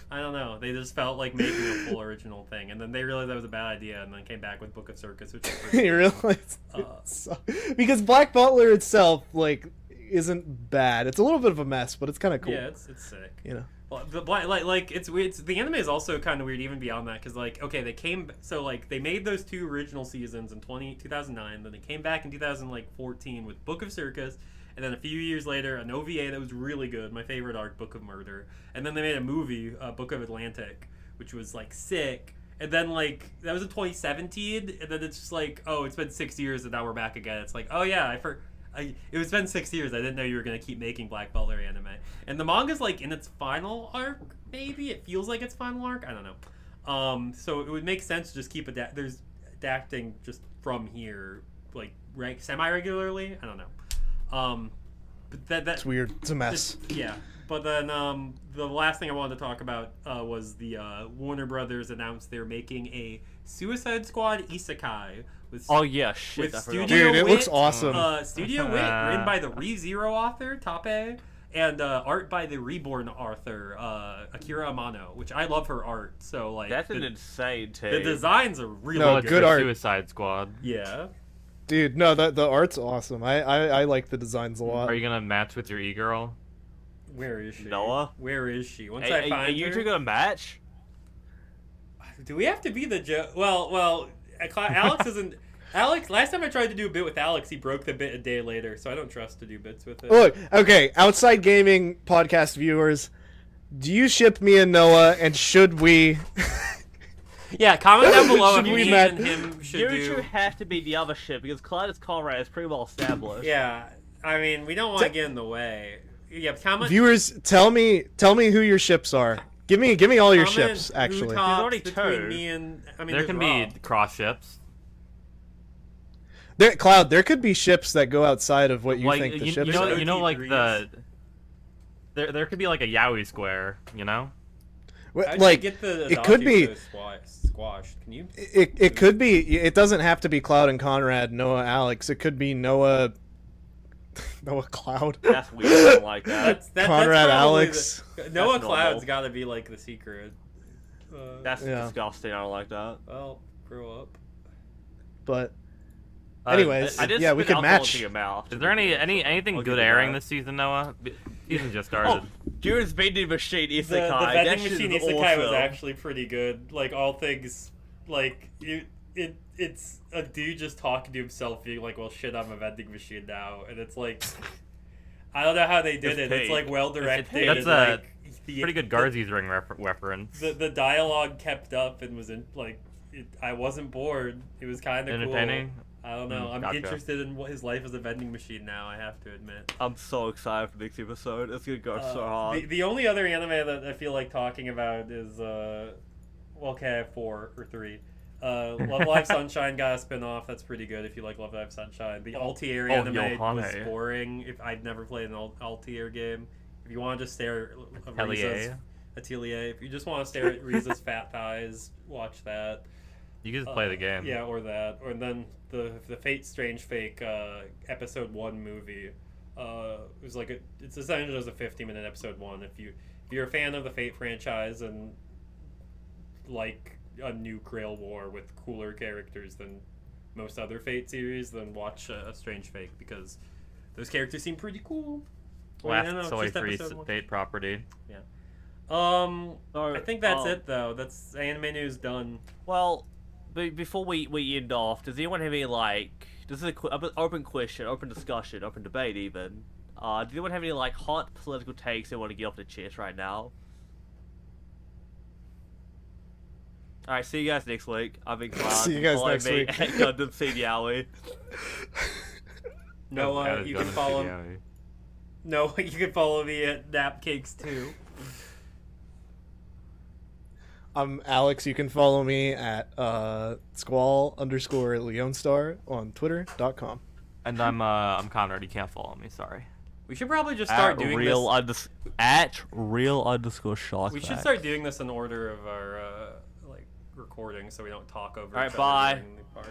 I don't know. They just felt like making a full original thing, and then they realized that was a bad idea, and then came back with Book of Circus, which is pretty You realize Uh, because Black Butler itself like isn't bad. It's a little bit of a mess, but it's kind of cool. Yeah, it's sick. You know. Well, the like it's weird. The anime is also kind of weird even beyond that because like okay they made those 2 original seasons in 2009, then they came back in 2014 with Book of Circus, and then a few years later an OVA that was really good, my favorite arc, Book of Murder, and then they made a movie, Book of Atlantic, which was like sick. And then like that was in 2017, and then it's just like, oh, it's been 6 years and now we're back again. It's like, oh yeah, it's been 6 years. I didn't know you were gonna keep making Black Butler anime. And the manga's like in its final arc, maybe it feels like its final arc. I don't know. So it would make sense to just keep there's adapting just from here, like semi regularly. I don't know. But that's weird. It's a mess. Yeah. But then the last thing I wanted to talk about was the Warner Brothers announced they're making a Suicide Squad isekai with Oh yeah, shit. with I forgot. Studio Dude, it Wit, looks awesome. Studio Wit, written by the ReZero author Tape, and art by the Reborn author Akira Amano, which I love her art. So like That's an insane take. the designs are really No, good. good art. Suicide Squad. Yeah. Dude, no, the art's awesome. I like the designs a lot. Are you gonna match with your e-girl? Where is she? Noah? Where is she? Once Hey, I find are you her, two gonna match? do we have to be the Well, Alex isn't. Alex, last time I tried to do a bit with Alex, he broke the bit a day later, so I don't trust to do bits with it. Look, okay, outside gaming podcast viewers, do you ship me and Noah, and should we? Yeah, comment down below Should if we me met- and him should You do. two have to be the other ship because Clyde's Conrad is pretty well established. Yeah, I mean, we don't want to get in the way. Yeah, comment. Viewers, tell me who your ships are. Give me all your comment ships, who actually. tops already between two. me and. I mean, There there's can Rob. be cross ships. Cloud, there could be ships that go outside of what you Like think the you, ships you know, are. you know, like degrees. there could be like a yaoi square. You know. How'd you Like, get the it could be- squashed. Can you? it could be. It doesn't have to be Cloud and Conrad, Noah, Alex. It could be Noah, Noah, Cloud, That's weird. I don't like that. That's Conrad, probably Alex. Noah That's Cloud's normal. got to be like the secret. That's Yeah. disgusting. I don't like that. Well, grow up. But anyways, I just yeah, we spit could alcohol match. into your mouth. Is there anything I'll good give you airing that. this season, Noah? Season just Oh, started. June's vending machine isekai. The That vending shit machine is isekai was awesome. actually pretty good. Like all things, like it's a dude just talking to himself, being like, "Well, shit, I'm a vending machine now," and it's like, I don't know how they did It's it. It's like paid. well It's directed. paid. and, That's a like, the- Pretty good the- Garzy's Ring reference. The dialogue kept up and was in like. I wasn't bored. It was kind of Entertaining. Cool. I don't know. I'm Gotcha. interested in what his life as a vending machine now. I have to admit. I'm so excited for next episode. It's gonna go so The, hard. the only other anime that I feel like talking about is well, okay, I have 4 or 3. Love Live Sunshine got a spin-off. That's pretty good if you like Love Live Sunshine. The Altair Oh, anime was Yohane. boring. If I'd never played an Altair game, if you want to just stare at Hellier. Riza's Atelier, if you just want to stare at Riza's fat thighs, watch that. You can just play the game. Yeah, or that, or then the Fate Strange Fake episode 1 movie. It was like it's essentially just a 50-minute episode 1. If you're a fan of the Fate franchise and like a new Grail War with cooler characters than most other Fate series, then watch a Strange Fake because those characters seem pretty cool. Well, I don't know, Last it's soy just free episode 1. Fate property. I think that's it though. That's anime news done. Well, before we end off, does anyone have any like? This is an open question, open discussion, open debate even. Does anyone have any like hot political takes they want to get off the chest right now? Alright, see you guys next week. I've been Cloud. See you guys Follow next me week. at Gundam CDLE. Noah, you can follow. Yeah. No, you can follow me at Napcakes2. I'm Alex. You can follow me at squall_Leonstar on twitter.com. And I'm Conrad. You can't follow me. Sorry. We should probably just start doing this. At real_shark. We should start doing this in order of our like recording, so we don't talk over. Alright, each other bye. during the part.